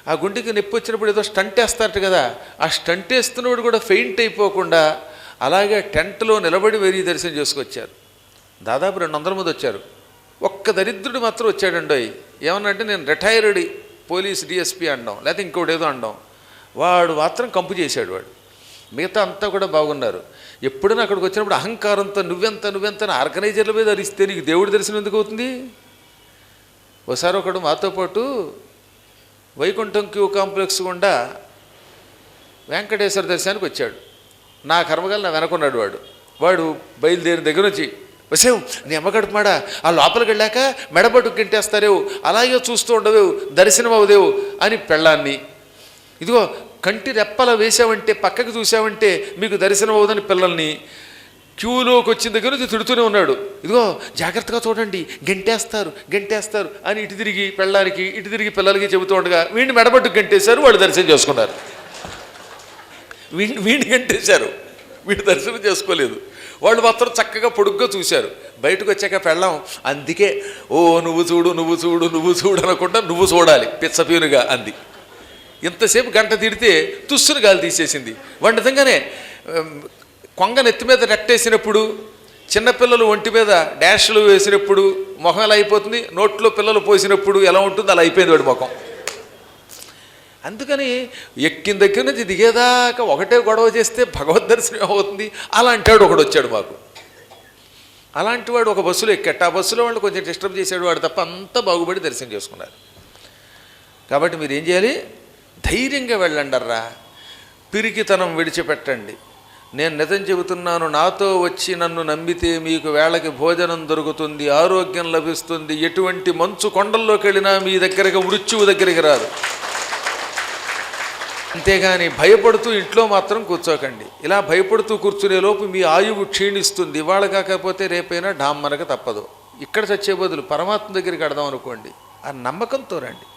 ఆ గుండెకి నొప్పి వచ్చినప్పుడు ఏదో స్టంట్ వేస్తారట కదా, ఆ స్టంట్ వేస్తున్నవాడు కూడా ఫెయింట్ అయిపోకుండా అలాగే టెంట్లో నిలబడి వెరీ దర్శనం చేసుకొచ్చారు. దాదాపు 200 మంది వచ్చారు. ఒక్క దరిద్రుడు మాత్రం వచ్చాడండి. ఏమన్నంటే నేను రిటైర్డ్ పోలీస్ డిఎస్పీ అనడం, లేకపోతే ఇంకోటి ఏదో అనడం. వాడు మాత్రం కంపు చేశాడు. వాడు మిగతా అంతా కూడా బాగున్నారు. ఎప్పుడైనా అక్కడికి వచ్చినప్పుడు అహంకారంతో నువ్వెంత ఆర్గనైజర్ల మీద అరిస్తే నీకు దేవుడి దర్శనం ఎందుకు అవుతుంది? ఒకసారి ఒకడు మాతో పాటు వైకుంఠం క్యూ కాంప్లెక్స్ గుండా వెంకటేశ్వర దర్శనానికి వచ్చాడు. నా కర్మగాలు నా వెనకున్నాడు. వాడు బయలుదేరిన దగ్గర నుంచి వసేవు నీ అమ్మగడుపుమాడా, ఆ లోపలికి వెళ్ళాక మెడబట్టు గింటేస్తారేవు, అలాగే చూస్తూ ఉండవేవు, దర్శనం అవదేవు అని పెళ్ళాన్ని, ఇదిగో కంటి రెప్పల వేసావంటే పక్కకి చూసావంటే మీకు దర్శనం అవ్వదని పిల్లల్ని క్యూలోకి వచ్చిన దగ్గర నుంచి తిడుతూనే ఉన్నాడు. ఇదిగో జాగ్రత్తగా చూడండి, గంటేస్తారు అని ఇటు తిరిగి పెళ్ళానికి ఇటు తిరిగి పిల్లలకి చెబుతూ ఉండగా వీడిని మెడబట్టు గంటేశారు. వాళ్ళు దర్శనం చేసుకున్నారు. వీడిని గంటేశారు, వీడు దర్శనం చేసుకోలేదు. వాళ్ళు మాత్రం చక్కగా పొడుగ్గా చూశారు. బయటకు వచ్చాక పెళ్ళాం అందుకే ఓ నువ్వు చూడు అనకుండా నువ్వు చూడాలి పిచ్చపీనుగా అంది. ఇంతసేపు గంట తిడితే తుస్సును గాలి తీసేసింది. వాడి నిజంగానే కొంగ నెత్తి మీద రెట్టేసినప్పుడు, చిన్నపిల్లలు ఒంటి మీద డాష్లు వేసినప్పుడు మొహం ఎలా అయిపోతుంది, నోట్లో పిల్లలు పోసినప్పుడు ఎలా ఉంటుందో అలా అయిపోయింది వాడి ముఖం. అందుకని ఎక్కిన దగ్గర నుంచి దిగేదాకా ఒకటే గొడవ చేస్తే భగవద్ దర్శనం అవుతుంది. అలాంటి వాడు ఒకడు వచ్చాడు మాకు. అలాంటి వాడు ఒక బస్సులో ఎక్కట, ఆ బస్సులో వాళ్ళు కొంచెం డిస్టర్బ్ చేసాడు. వాడు తప్ప అంతా బాగుపడి దర్శనం చేసుకున్నారు. కాబట్టి మీరు ఏం చేయాలి? ధైర్యంగా వెళ్ళండర్రా, పిరికితనం విడిచిపెట్టండి. నేను నిజం చెబుతున్నాను, నాతో వచ్చి నన్ను నమ్మితే మీకు వేళకి భోజనం దొరుకుతుంది, ఆరోగ్యం లభిస్తుంది, ఎటువంటి మంచు కొండల్లోకి వెళ్ళినా మీ దగ్గరికి మృత్యువు దగ్గరికి రాదు. అంతేగాని భయపడుతూ ఇంట్లో మాత్రం కూర్చోకండి. ఇలా భయపడుతూ కూర్చునేలోపు మీ ఆయువు క్షీణిస్తుంది. ఇవాళ కాకపోతే రేపైనా డామ్మనక తప్పదు. ఇక్కడ చచ్చే బదులు పరమాత్మ దగ్గరికి అడదాం అనుకోండి, ఆ నమ్మకంతో రండి.